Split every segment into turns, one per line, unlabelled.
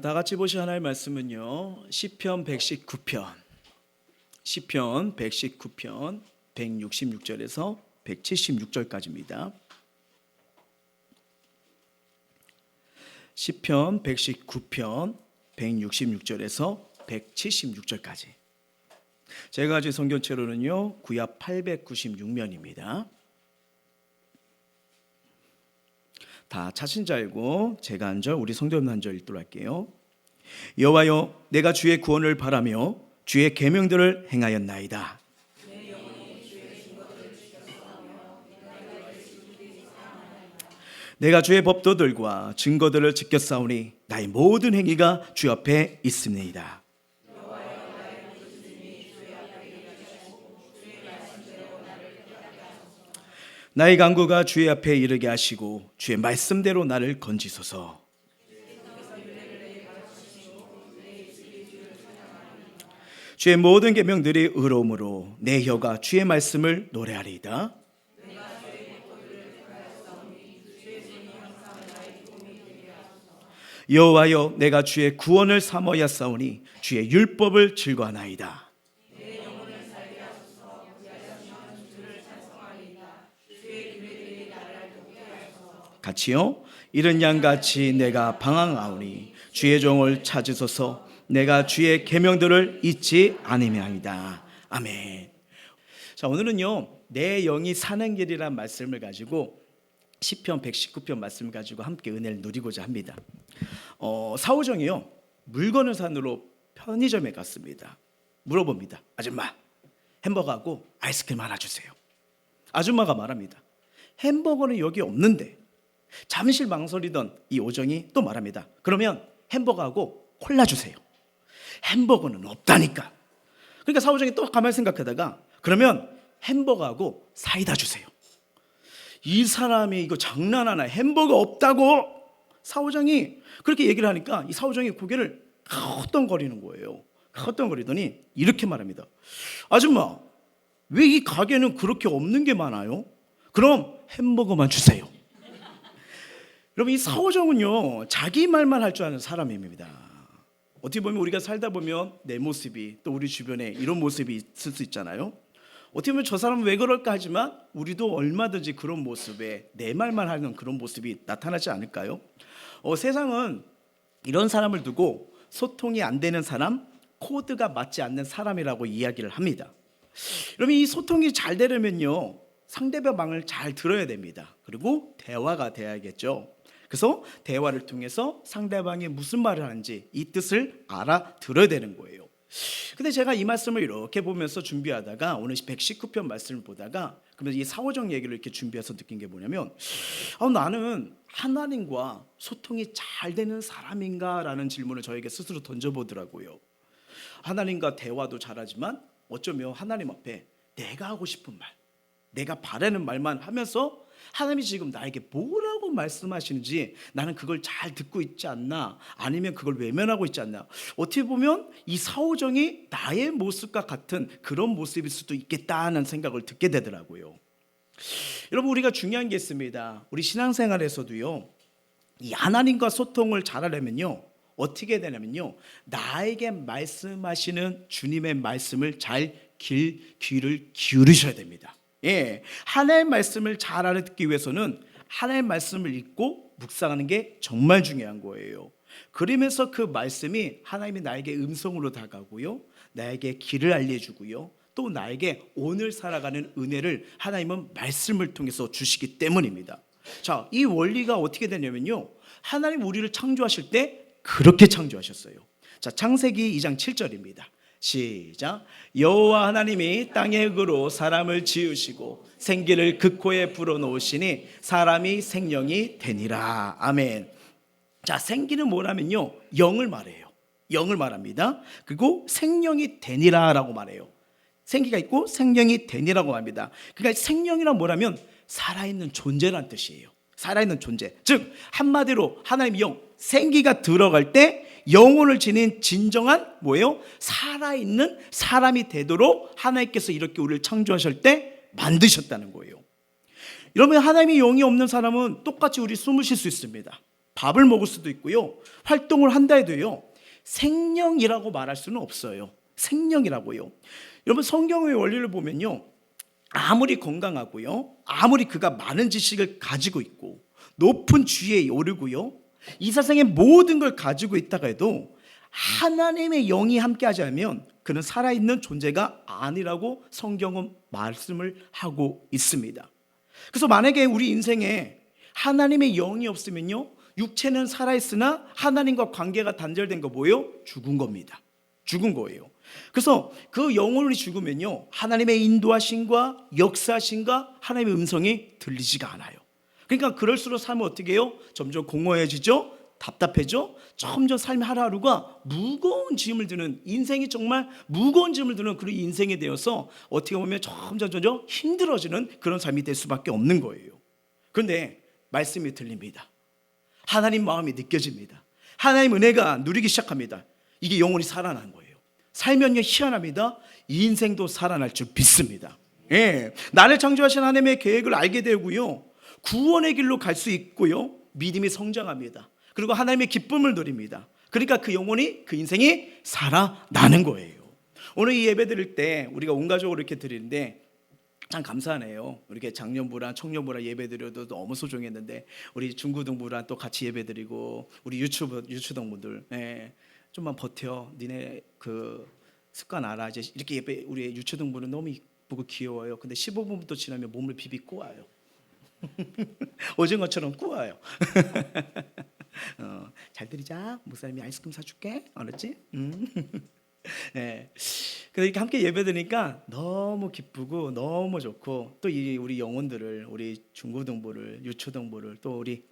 다 같이 보실 하나의 말씀은요, 시편 119편 166절에서 176절까지입니다. 시편 119편 166절에서 176절까지. 제가 가진 성경책으로는요, 구약 896면입니다. 다 찾은 자 알고 제가 한 절, 우리 성도님 한 절 읽도록 할게요. 여호와여, 내가 주의 구원을 바라며 주의 계명들을 행하였나이다. 내가 주의 법도들과 증거들을 지켰사오니 나의 모든 행위가 주 앞에 있습니다. 나의 간구가 주의 앞에 이르게 하시고 주의 말씀대로 나를 건지소서. 주의 모든 계명들이 의로움으로 내 혀가 주의 말씀을 노래하리이다. 여호와여, 내가 주의 구원을 삼어야사오니 주의 율법을 즐거워하나이다. 같이요. 이른 양같이 내가 방황하오니 주의 종을 찾으소서. 내가 주의 계명들을 잊지 아니하리이다. 아멘. 자, 오늘은요, 내 영이 사는 길이란 말씀을 가지고 시편 119편 말씀을 가지고 함께 은혜를 누리고자 합니다. 사오정이요, 물건을 사느로 편의점에 갔습니다. 물어봅니다. 아줌마, 햄버거하고 아이스크림 하나 주세요. 아줌마가 말합니다. 햄버거는 여기 없는데. 잠시 망설이던 이 오정이 또 말합니다. 그러면 햄버거하고 콜라 주세요. 햄버거는 없다니까. 그러니까 사오정이 또 가만히 생각하다가 그러면 햄버거하고 사이다 주세요. 이 사람이 이거 장난하나, 햄버거 없다고. 사오정이 그렇게 얘기를 하니까 이 사오정이 고개를 헛덩거리는 거예요. 헛덩거리더니 이렇게 말합니다. 아줌마, 왜 이 가게는 그렇게 없는 게 많아요? 그럼 햄버거만 주세요. 여러분, 이 사오정은요, 자기 말만 할 줄 아는 사람입니다. 어떻게 보면 우리가 살다 보면 내 모습이, 또 우리 주변에 이런 모습이 있을 수 있잖아요. 어떻게 보면 저 사람은 왜 그럴까 하지만 우리도 얼마든지 그런 모습에 내 말만 하는 그런 모습이 나타나지 않을까요? 세상은 이런 사람을 두고 소통이 안 되는 사람, 코드가 맞지 않는 사람이라고 이야기를 합니다. 여러분, 이 소통이 잘 되려면요, 상대방 말을 잘 들어야 됩니다. 그리고 대화가 돼야겠죠. 그래서 대화를 통해서 상대방이 무슨 말을 하는지 이 뜻을 알아들어야 되는 거예요. 근데 제가 이 말씀을 이렇게 보면서 준비하다가 오늘 119편 말씀을 보다가 그러면서 이 사오정 얘기를 이렇게 준비해서 느낀 게 뭐냐면, 나는 하나님과 소통이 잘 되는 사람인가라는 질문을 저에게 스스로 던져보더라고요. 하나님과 대화도 잘하지만 어쩌면 하나님 앞에 내가 하고 싶은 말, 내가 바라는 말만 하면서 하나님이 지금 나에게 뭐라고 말씀하시는지 나는 그걸 잘 듣고 있지 않나, 아니면 그걸 외면하고 있지 않나. 어떻게 보면 이 사오정이 나의 모습과 같은 그런 모습일 수도 있겠다는 생각을 듣게 되더라고요. 여러분, 우리가 중요한 게 있습니다. 우리 신앙생활에서도요, 이 하나님과 소통을 잘하려면요, 어떻게 되냐면요, 나에게 말씀하시는 주님의 말씀을 잘 귀를 기울이셔야 됩니다. 하나님의 말씀을 잘 알아듣기 위해서는 하나님의 말씀을 읽고 묵상하는 게 정말 중요한 거예요. 그러면서 그 말씀이 하나님이 나에게 음성으로 다가오고요, 나에게 길을 알려주고요, 또 나에게 오늘 살아가는 은혜를 하나님은 말씀을 통해서 주시기 때문입니다. 자, 이 원리가 어떻게 되냐면요, 하나님 우리를 창조하실 때 그렇게 창조하셨어요. 자, 창세기 2장 7절입니다. 시작. 여호와 하나님이 땅의 흙으로 사람을 지으시고 생기를 그 코에 불어넣으시니 사람이 생명이 되니라. 아멘. 자, 생기는 뭐라면요, 영을 말해요. 영을 말합니다. 그리고 생명이 되니라라고 말해요. 생기가 있고 생명이 되니라고 합니다. 그러니까 생명이란 뭐라면 살아있는 존재란 뜻이에요. 살아있는 존재. 즉 한마디로 하나님의 영, 생기가 들어갈 때 영혼을 지닌 진정한 뭐예요? 살아있는 사람이 되도록 하나님께서 이렇게 우리를 창조하실 때 만드셨다는 거예요. 여러분, 하나님의 영이 없는 사람은 똑같이 우리 숨을 쉴 수 있습니다. 밥을 먹을 수도 있고요, 활동을 한다 해도요, 생명이라고 말할 수는 없어요. 생명이라고요. 여러분, 성경의 원리를 보면요, 아무리 건강하고요, 아무리 그가 많은 지식을 가지고 있고 높은 지위에 오르고요, 이 세상의 모든 걸 가지고 있다가 해도 하나님의 영이 함께하지 않으면 그는 살아있는 존재가 아니라고 성경은 말씀을 하고 있습니다. 그래서 만약에 우리 인생에 하나님의 영이 없으면요, 육체는 살아있으나 하나님과 관계가 단절된 거 뭐예요? 죽은 겁니다. 죽은 거예요. 그래서 그 영혼이 죽으면요, 하나님의 인도하심과 역사하심과 하나님의 음성이 들리지가 않아요. 그러니까 그럴수록 삶은 어떻게 해요? 점점 공허해지죠, 답답해져, 점점 삶의 하루하루가 무거운 짐을 드는, 인생이 정말 무거운 짐을 드는 그런 인생이 되어서 어떻게 보면 점점 힘들어지는 그런 삶이 될 수밖에 없는 거예요. 그런데 말씀이 들립니다. 하나님 마음이 느껴집니다. 하나님 은혜가 누리기 시작합니다. 이게 영혼이 살아난 거예요. 살면요, 희한합니다. 이 인생도 살아날 줄 믿습니다. 예, 나를 창조하신 하나님의 계획을 알게 되고요, 구원의 길로 갈 수 있고요, 믿음이 성장합니다. 그리고 하나님의 기쁨을 누립니다. 그러니까 그 영혼이, 그 인생이 살아나는 거예요. 오늘 이 예배 드릴 때 우리가 온 가족으로 이렇게 드리는데 참 감사하네요. 이렇게 장년부랑 청년부랑 예배 드려도 너무 소중했는데 우리 중고등부랑 또 같이 예배 드리고 우리 유치동분들, 예, 좀만 버텨. 니네 그 습관 알아. 이제 이렇게 예배, 우리 유치동부는 너무 이쁘고 귀여워요. 근데 15분부터 지나면 몸을 비비 꼬아요. 오징어처럼 꼬아요. 잘 들이자. 목사님이 아이스크림 사줄게. 알았지? 네. 그래서 이렇게 함께 예배드리니까 너무 기쁘고 너무 좋고, 또 이 우리 영혼들을, 우리 중고등부를, 유초등부를, 또 우리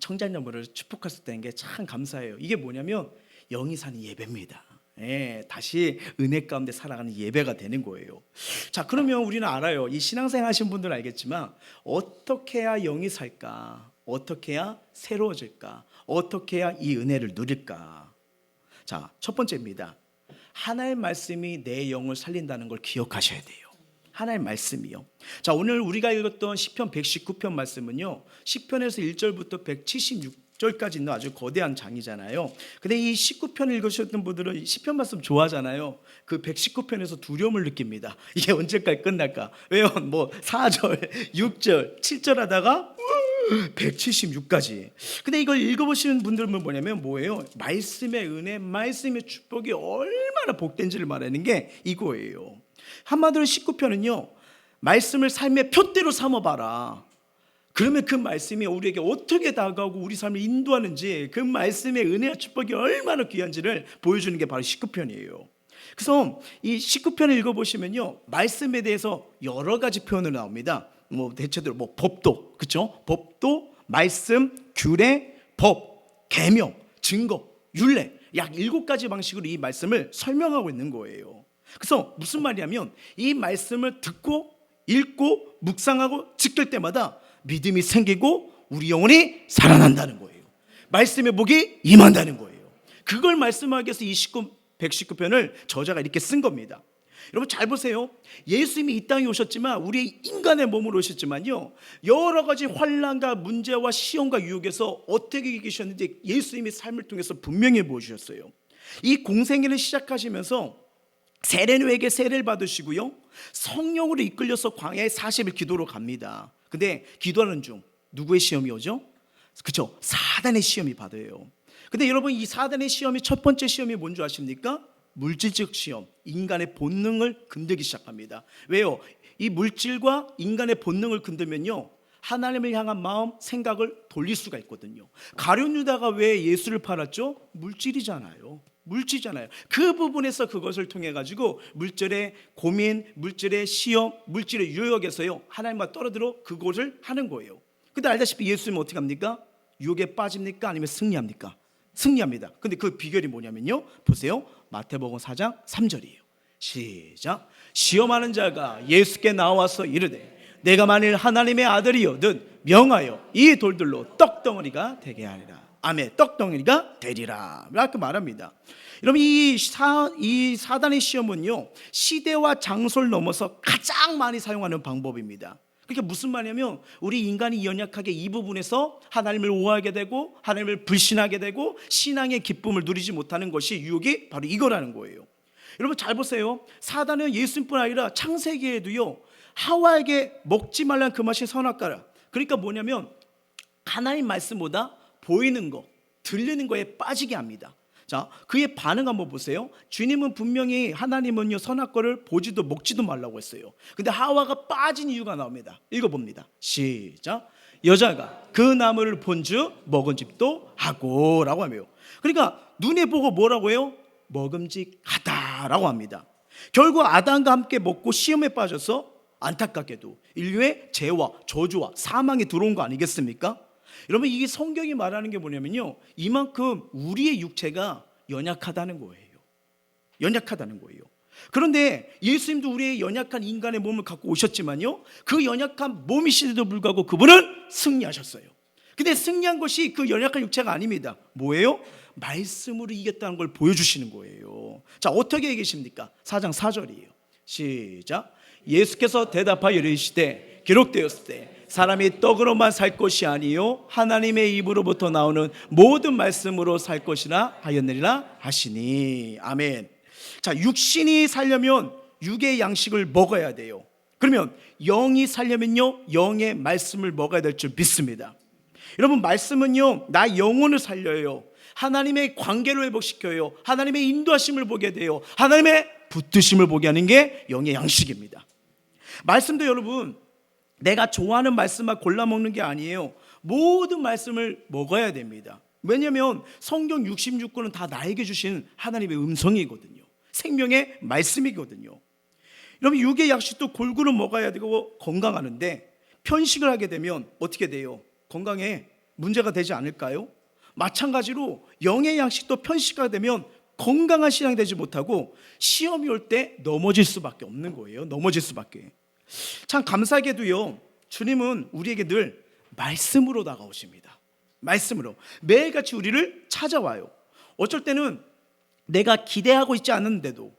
청자년부를 축복할 수 있다는 게 참 감사해요. 이게 뭐냐면 영이 사는 예배입니다. 예, 다시 은혜 가운데 살아가는 예배가 되는 거예요. 자, 그러면 우리는 알아요. 이 신앙생활 하신 분들은 알겠지만 어떻게 해야 영이 살까? 어떻게 해야 새로워질까? 어떻게 해야 이 은혜를 누릴까? 자, 첫 번째입니다. 하나님의 말씀이 내 영을 살린다는 걸 기억하셔야 돼요. 하나님의 말씀이요. 자, 오늘 우리가 읽었던 시편 119편 말씀은요, 시편에서 1절부터 176절까지 있는 아주 거대한 장이잖아요. 근데 이 19편 읽으셨던 분들은 시편 말씀 좋아하잖아요. 그 119편에서 두려움을 느낍니다. 이게 언제까지 끝날까? 왜요? 뭐 4절, 6절, 7절 하다가 176까지. 근데 이걸 읽어보시는 분들은 뭐냐면 뭐예요? 말씀의 은혜, 말씀의 축복이 얼마나 복된지를 말하는 게 이거예요. 한마디로 19편은요, 말씀을 삶의 표대로 삼아봐라. 그러면 그 말씀이 우리에게 어떻게 다가오고 우리 삶을 인도하는지, 그 말씀의 은혜와 축복이 얼마나 귀한지를 보여주는 게 바로 19편이에요. 그래서 이 19편을 읽어보시면요, 말씀에 대해서 여러 가지 표현으로 나옵니다. 뭐 대체적으로 뭐 법도, 그렇죠? 법도, 말씀, 규례, 법, 계명, 증거, 율례, 약 7가지 방식으로 이 말씀을 설명하고 있는 거예요. 그래서 무슨 말이냐면 이 말씀을 듣고 읽고 묵상하고 지킬 때마다 믿음이 생기고 우리 영혼이 살아난다는 거예요. 말씀의 복이 임한다는 거예요. 그걸 말씀하기 위해서 이 119편을 저자가 이렇게 쓴 겁니다. 여러분 잘 보세요. 예수님이 이 땅에 오셨지만, 우리 인간의 몸으로 오셨지만요, 여러 가지 환난과 문제와 시험과 유혹에서 어떻게 계셨는지 예수님이 삶을 통해서 분명히 보여주셨어요. 이 공생애를 시작하시면서 세례노에게 세례를 받으시고요, 성령으로 이끌려서 광야에 40일 기도로 갑니다. 근데 기도하는 중 누구의 시험이 오죠? 그렇죠, 사단의 시험이 받아요. 근데 여러분, 이 사단의 시험이, 첫 번째 시험이 뭔지 아십니까? 물질적 시험, 인간의 본능을 건들기 시작합니다. 왜요? 이 물질과 인간의 본능을 건들면요, 하나님을 향한 마음, 생각을 돌릴 수가 있거든요. 가룟 유다가 왜 예수를 팔았죠? 물질이잖아요. 물질이잖아요. 그 부분에서 그것을 통해 가지고 물질의 고민, 물질의 시험, 물질의 유혹에서요, 하나님과 떨어들어 그것을 하는 거예요. 근데 알다시피 예수님은 어떻게 합니까? 유혹에 빠집니까? 아니면 승리합니까? 승리합니다. 근데 그 비결이 뭐냐면요, 보세요. 마태복음 4장 3절이에요. 시작. 시험하는 자가 예수께 나와서 이르되 내가 만일 하나님의 아들이거든 명하여 이 돌들로 떡덩어리가 되게 하리라. 아멘. 떡덩어리가 되리라. 이렇게 말합니다. 여러분, 이 사단의 시험은요, 시대와 장소를 넘어서 가장 많이 사용하는 방법입니다. 그러니까 무슨 말이냐면 우리 인간이 연약하게 이 부분에서 하나님을 오해하게 되고 하나님을 불신하게 되고 신앙의 기쁨을 누리지 못하는 것이 유혹이 바로 이거라는 거예요. 여러분 잘 보세요. 사단은 예수님뿐 아니라 창세기에도요, 하와에게 먹지 말라는 그 맛이 선악과라. 그러니까 뭐냐면 하나님 말씀보다 보이는 거, 들리는 거에 빠지게 합니다. 자, 그의 반응 한번 보세요. 주님은 분명히 하나님은요 선악과를 보지도 먹지도 말라고 했어요. 근데 하와가 빠진 이유가 나옵니다. 읽어봅니다. 시작. 여자가 그 나무를 본즉 먹은집도 하고 라고 하며, 그러니까 눈에 보고 뭐라고 해요? 먹음직하다라고 합니다. 결국 아담과 함께 먹고 시험에 빠져서 안타깝게도 인류의 죄와 저주와 사망이 들어온 거 아니겠습니까? 여러분 이게 성경이 말하는 게 뭐냐면요, 이만큼 우리의 육체가 연약하다는 거예요. 연약하다는 거예요. 그런데 예수님도 우리의 연약한 인간의 몸을 갖고 오셨지만요, 그 연약한 몸이신데도 불구하고 그분은 승리하셨어요. 근데 승리한 것이 그 연약한 육체가 아닙니다. 뭐예요? 말씀으로 이겼다는 걸 보여주시는 거예요. 자, 어떻게 얘기하십니까? 4장 4절이에요 시작. 예수께서 대답하여 이르시되 기록되었을 때 사람이 떡으로만 살 것이 아니요 하나님의 입으로부터 나오는 모든 말씀으로 살 것이라 하였느니라 하시니. 아멘. 자, 육신이 살려면 육의 양식을 먹어야 돼요. 그러면 영이 살려면요 영의 말씀을 먹어야 될 줄 믿습니다. 여러분 말씀은요 나 영혼을 살려요. 하나님의 관계를 회복시켜요. 하나님의 인도하심을 보게 돼요. 하나님의 붙드심을 보게 하는 게 영의 양식입니다. 말씀도 여러분 내가 좋아하는 말씀만 골라 먹는 게 아니에요. 모든 말씀을 먹어야 됩니다. 왜냐하면 성경 66권은 다 나에게 주신 하나님의 음성이거든요. 생명의 말씀이거든요. 여러분 육의 양식도 골고루 먹어야 되고 건강하는데 편식을 하게 되면 어떻게 돼요? 건강에 문제가 되지 않을까요? 마찬가지로 영의 양식도 편식하게 되면 건강한 신앙이 되지 못하고 시험이 올 때 넘어질 수밖에 없는 거예요. 넘어질 수밖에. 참 감사하게도요 주님은 우리에게 늘 말씀으로 다가오십니다. 말씀으로 매일같이 우리를 찾아와요. 어쩔 때는 내가 기대하고 있지 않은데도,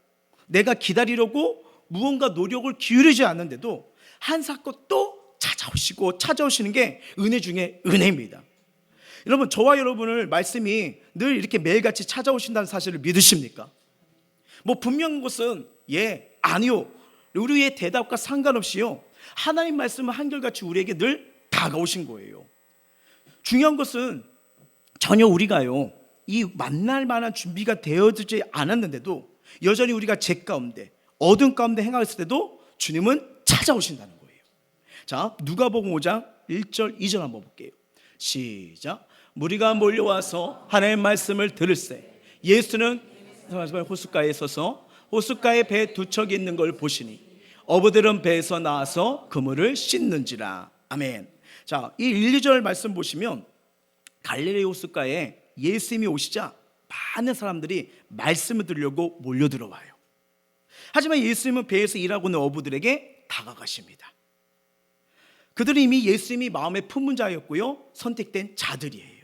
내가 기다리려고 무언가 노력을 기울이지 않는데도 한 사건 또 찾아오시는 게 은혜 중에 은혜입니다. 여러분 저와 여러분을 말씀이 늘 이렇게 매일같이 찾아오신다는 사실을 믿으십니까? 뭐 분명한 것은 예, 아니요, 우리의 대답과 상관없이요 하나님 말씀은 한결같이 우리에게 늘 다가오신 거예요. 중요한 것은 전혀 우리가요 이 만날 만한 준비가 되어지지 않았는데도 여전히 우리가 죄 가운데 어둠 가운데 행하였을 때도 주님은 찾아오신다는 거예요. 자, 누가복음 5장 1절 2절 한번 볼게요. 시작. 무리가 몰려와서 하나님의 말씀을 들을새 예수는 호숫가에 서서 호숫가에 배 두 척이 있는 걸 보시니 어부들은 배에서 나와서 그물을 씻는지라. 아멘. 자, 이 1, 2절 말씀 보시면 갈릴리 호숫가에 예수님이 오시자 많은 사람들이 말씀을 들으려고 몰려들어와요. 하지만 예수님은 배에서 일하고 있는 어부들에게 다가가십니다. 그들은 이미 예수님이 마음에 품은 자였고요 선택된 자들이에요.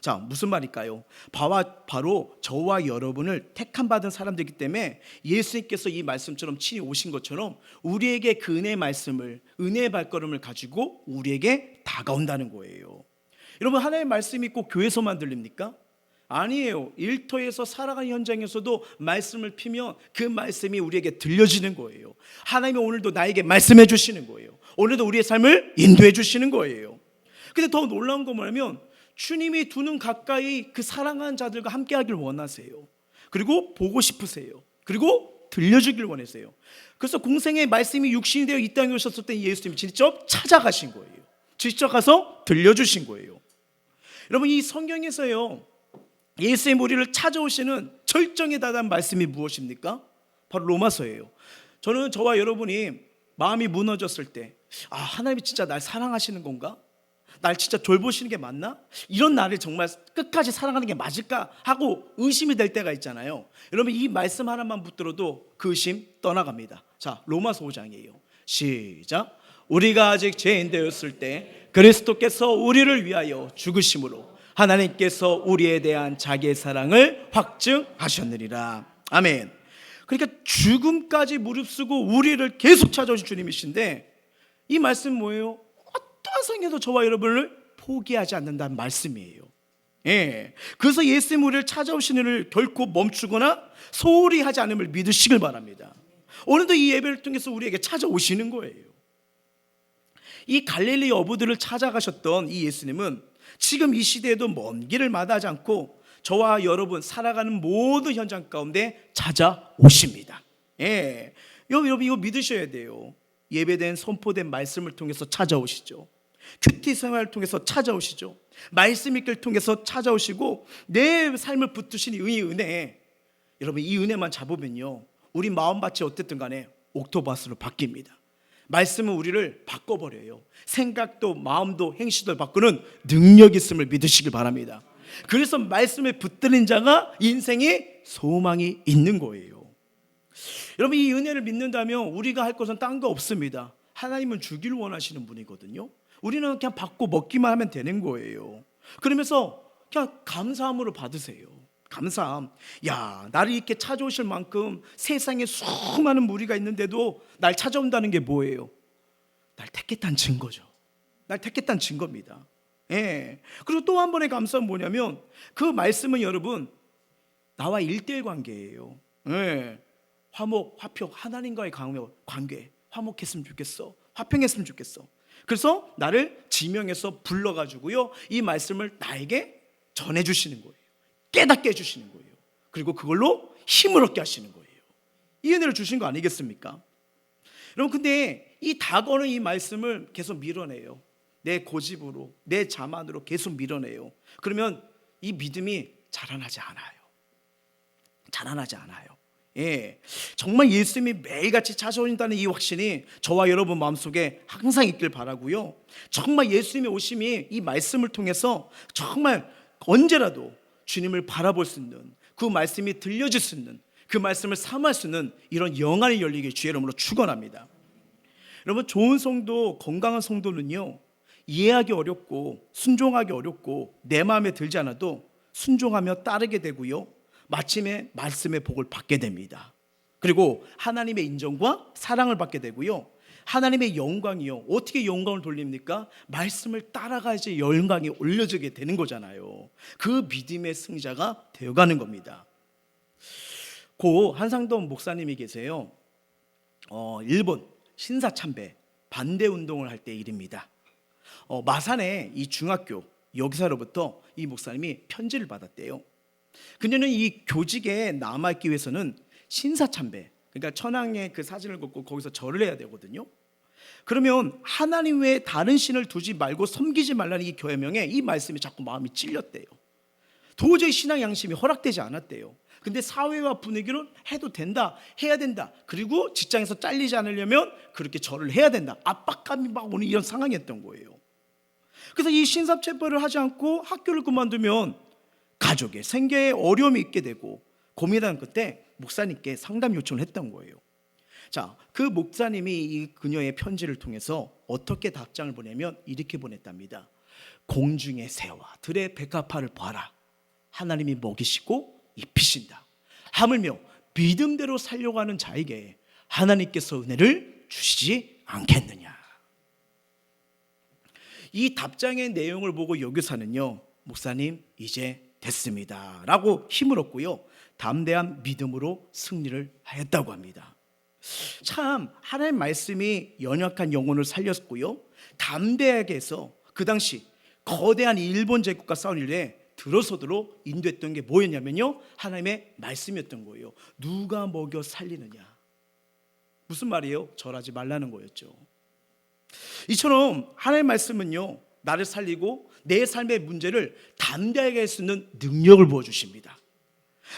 자, 무슨 말일까요? 바로 저와 여러분을 택함 받은 사람들이기 때문에 예수님께서 이 말씀처럼 친히 오신 것처럼 우리에게 그 은혜의 말씀을, 은혜의 발걸음을 가지고 우리에게 다가온다는 거예요. 여러분 하나님의 말씀이 꼭 교회에서만 들립니까? 아니에요. 일터에서 살아가는 현장에서도 말씀을 피면 그 말씀이 우리에게 들려지는 거예요. 하나님이 오늘도 나에게 말씀해 주시는 거예요. 오늘도 우리의 삶을 인도해 주시는 거예요. 근데 더 놀라운 건 뭐냐면 주님이 두 눈 가까이 그 사랑하는 자들과 함께 하길 원하세요. 그리고 보고 싶으세요. 그리고 들려주길 원하세요. 그래서 공생의 말씀이 육신이 되어 이 땅에 오셨을 때 예수님이 직접 찾아가신 거예요. 직접 가서 들려주신 거예요. 여러분 이 성경에서요 예수의 우리를 찾아오시는 절정에 달한 말씀이 무엇입니까? 바로 로마서예요. 저는 저와 여러분이 마음이 무너졌을 때 하나님이 진짜 날 사랑하시는 건가? 날 진짜 돌보시는 게 맞나? 이런 나를 정말 끝까지 사랑하는 게 맞을까? 하고 의심이 될 때가 있잖아요. 여러분 이 말씀 하나만 붙들어도 그 의심 떠나갑니다. 자, 로마서 5장이에요 시작. 우리가 아직 죄인 되었을 때 그리스도께서 우리를 위하여 죽으심으로 하나님께서 우리에 대한 자기의 사랑을 확증하셨느니라. 아멘. 그러니까 죽음까지 무릅쓰고 우리를 계속 찾아오신 주님이신데 이 말씀은 뭐예요? 어떠한 상황에도 저와 여러분을 포기하지 않는다는 말씀이에요. 예. 그래서 예수님 우리를 찾아오시는 일을 결코 멈추거나 소홀히 하지 않음을 믿으시길 바랍니다. 오늘도 이 예배를 통해서 우리에게 찾아오시는 거예요. 이 갈릴리 어부들을 찾아가셨던 이 예수님은 지금 이 시대에도 먼 길을 마다하지 않고 저와 여러분 살아가는 모든 현장 가운데 찾아오십니다. 예. 여러분 이거 믿으셔야 돼요. 예배된 선포된 말씀을 통해서 찾아오시죠. 큐티 생활을 통해서 찾아오시죠. 말씀 읽기를 통해서 찾아오시고 내 삶을 붙드신 이 은혜, 여러분 이 은혜만 잡으면요 우리 마음밭이 어쨌든 간에 옥토바스로 바뀝니다. 말씀은 우리를 바꿔버려요. 생각도 마음도 행실도 바꾸는 능력이 있음을 믿으시길 바랍니다. 그래서 말씀에 붙들린 자가 인생에 소망이 있는 거예요. 여러분 이 은혜를 믿는다면 우리가 할 것은 딴 거 없습니다. 하나님은 주기를 원하시는 분이거든요. 우리는 그냥 받고 먹기만 하면 되는 거예요. 그러면서 그냥 감사함으로 받으세요. 감사함. 야, 나를 이렇게 찾아오실 만큼 세상에 수많은 무리가 있는데도 날 찾아온다는 게 뭐예요? 날 택했다는 증거죠. 날 택했다는 증거입니다. 예. 그리고 또 한 번의 감사는 뭐냐면 그 말씀은 여러분 나와 1:1 관계예요. 예. 화목, 화평, 하나님과의 관계 화목했으면 좋겠어. 화평했으면 좋겠어. 그래서 나를 지명해서 불러가지고요 이 말씀을 나에게 전해주시는 거예요. 깨닫게 해주시는 거예요. 그리고 그걸로 힘을 얻게 하시는 거예요. 이 은혜를 주신 거 아니겠습니까? 여러분 근데 이 다가오는 이 말씀을 계속 밀어내요. 내 고집으로 내 자만으로 계속 밀어내요. 그러면 이 믿음이 자라나지 않아요. 자라나지 않아요. 예, 정말 예수님이 매일같이 찾아오신다는 이 확신이 저와 여러분 마음속에 항상 있길 바라고요. 정말 예수님의 오심이 이 말씀을 통해서 정말 언제라도 주님을 바라볼 수 있는 그 말씀이 들려질 수 있는 그 말씀을 삼할 수 있는 이런 영안이 열리길 주의 이름으로 축원합니다. 여러분 좋은 성도, 건강한 성도는요 이해하기 어렵고 순종하기 어렵고 내 마음에 들지 않아도 순종하며 따르게 되고요 마침내 말씀의 복을 받게 됩니다. 그리고 하나님의 인정과 사랑을 받게 되고요 하나님의 영광이요 어떻게 영광을 돌립니까? 말씀을 따라가야지 영광이 올려지게 되는 거잖아요. 그 믿음의 승자가 되어가는 겁니다. 고 한상돈 목사님이 계세요. 일본 신사참배 반대운동을 할 때 일입니다. 마산의 이 중학교 여기서로부터 이 목사님이 편지를 받았대요. 그녀는 이 교직에 남아있기 위해서는 신사참배, 그러니까 천황의 그 사진을 걷고 거기서 절을 해야 되거든요. 그러면 하나님 외에 다른 신을 두지 말고 섬기지 말라는 이 계명에 이 말씀이 자꾸 마음이 찔렸대요. 도저히 신앙 양심이 허락되지 않았대요. 근데 사회와 분위기는 해도 된다, 해야 된다. 그리고 직장에서 잘리지 않으려면 그렇게 절을 해야 된다. 압박감이 막 오는 이런 상황이었던 거예요. 그래서 이 신사참배를 하지 않고 학교를 그만두면 가족의 생계에 어려움이 있게 되고 고민하는 그때 목사님께 상담 요청을 했던 거예요. 자, 그 목사님이 이 그녀의 편지를 통해서 어떻게 답장을 보내면 이렇게 보냈답니다. 공중의 새와 들의 백합화를 봐라. 하나님이 먹이시고 입히신다. 하물며 믿음대로 살려고 하는 자에게 하나님께서 은혜를 주시지 않겠느냐. 이 답장의 내용을 보고 여교사는요 목사님 이제 됐습니다 라고 힘을 얻고요 담대한 믿음으로 승리를 하였다고 합니다. 참 하나님의 말씀이 연약한 영혼을 살렸고요 담대하게 해서 그 당시 거대한 일본 제국과 싸운 일에 들어서도록 인도했던 게 뭐였냐면요 하나님의 말씀이었던 거예요. 누가 먹여 살리느냐. 무슨 말이에요? 절하지 말라는 거였죠. 이처럼 하나님의 말씀은요 나를 살리고 내 삶의 문제를 담대하게 할 수 있는 능력을 부어주십니다.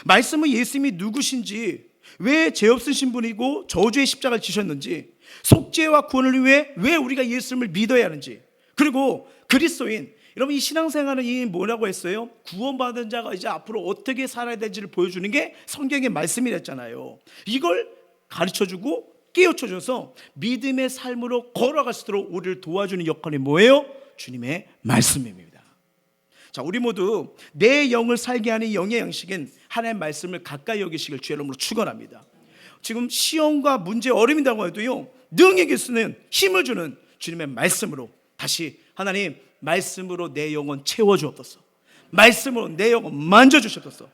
말씀은 예수님이 누구신지, 왜 죄 없으신 분이고 저주의 십자가를 지셨는지, 속죄와 구원을 위해 왜 우리가 예수님을 믿어야 하는지, 그리고 그리스도인, 여러분 이 신앙생활은 이 뭐라고 했어요? 구원받은 자가 이제 앞으로 어떻게 살아야 될지를 보여주는 게 성경의 말씀이랬잖아요. 이걸 가르쳐주고 깨우쳐줘서 믿음의 삶으로 걸어갈 수 있도록 우리를 도와주는 역할이 뭐예요? 주님의 말씀입니다. 자, 우리 모두 내 영을 살게 하는 영의 양식인 하나님의 말씀을 가까이 여기시길 주의 이름으로 축원합니다. 지금 시험과 문제 어려움이라고 해도요 능히 이길 수 있는 힘을 주는 주님의 말씀으로 다시 하나님 말씀으로 내 영혼 채워주옵소서. 말씀으로 내 영혼 만져주셨소서.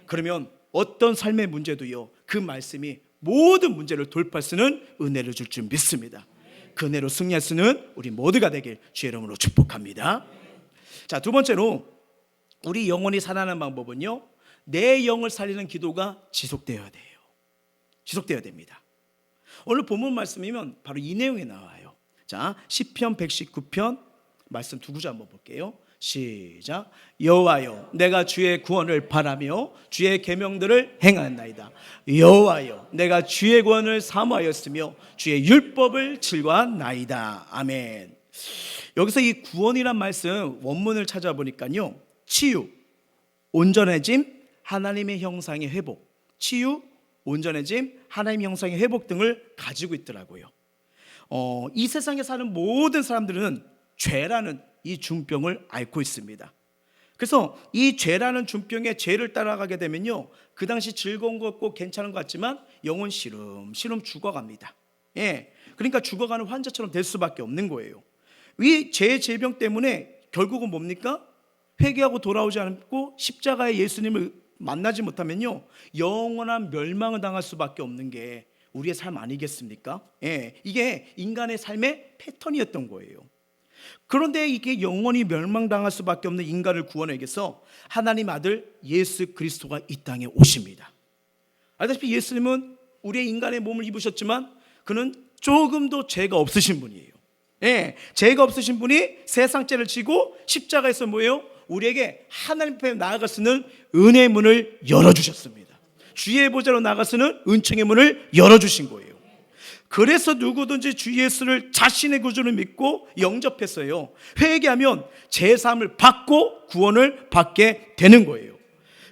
그러면 어떤 삶의 문제도요, 그 말씀이 모든 문제를 돌파할 수 있는 은혜를 줄 줄 믿습니다. 그 은혜로 승리할 수 있는 우리 모두가 되길 주의 이름으로 축복합니다. 자, 두 번째로 우리 영혼이 살아나는 방법은요, 내 영을 살리는 기도가 지속되어야 돼요. 지속되어야 됩니다. 오늘 본문 말씀이면 바로 이 내용이 나와요. 자, 시편 119편 말씀 두 구절 한번 볼게요. 시작. 여호와여, 내가 주의 구원을 바라며 주의 계명들을 행하였나이다. 여호와여, 내가 주의 구원을 사모하였으며 주의 율법을 즐거워하나이다. 아멘. 여기서 이 구원이란 말씀 원문을 찾아보니까요, 치유, 온전해짐, 하나님의 형상의 회복, 치유, 온전해짐, 하나님의 형상의 회복 등을 가지고 있더라고요. 이 세상에 사는 모든 사람들은 죄라는 이 중병을 앓고 있습니다. 그래서 이 죄라는 중병의 죄를 따라가게 되면요, 그 당시 즐거운 것 같고 괜찮은 것 같지만 영혼 시름시름 죽어갑니다. 예, 그러니까 죽어가는 환자처럼 될 수밖에 없는 거예요. 이 죄의 질병 때문에 결국은 뭡니까? 회개하고 돌아오지 않고 십자가의 예수님을 만나지 못하면요, 영원한 멸망을 당할 수밖에 없는 게 우리의 삶 아니겠습니까? 예, 이게 인간의 삶의 패턴이었던 거예요. 그런데 이게 영원히 멸망당할 수밖에 없는 인간을 구원하기 위해서 하나님 아들 예수 그리스도가 이 땅에 오십니다. 알다시피 예수님은 우리의 인간의 몸을 입으셨지만 그는 조금도 죄가 없으신 분이에요. 예, 죄가 없으신 분이 세상 죄를 지고 십자가에서 뭐예요? 우리에게 하나님 앞에 나아갈 수 있는 은혜의 문을 열어주셨습니다. 주의 보좌로 나아갈 수 있는 은총의 문을 열어주신 거예요. 그래서 누구든지 주 예수를 자신의 구주로 믿고 영접했어요. 회개하면 제사함을 받고 구원을 받게 되는 거예요.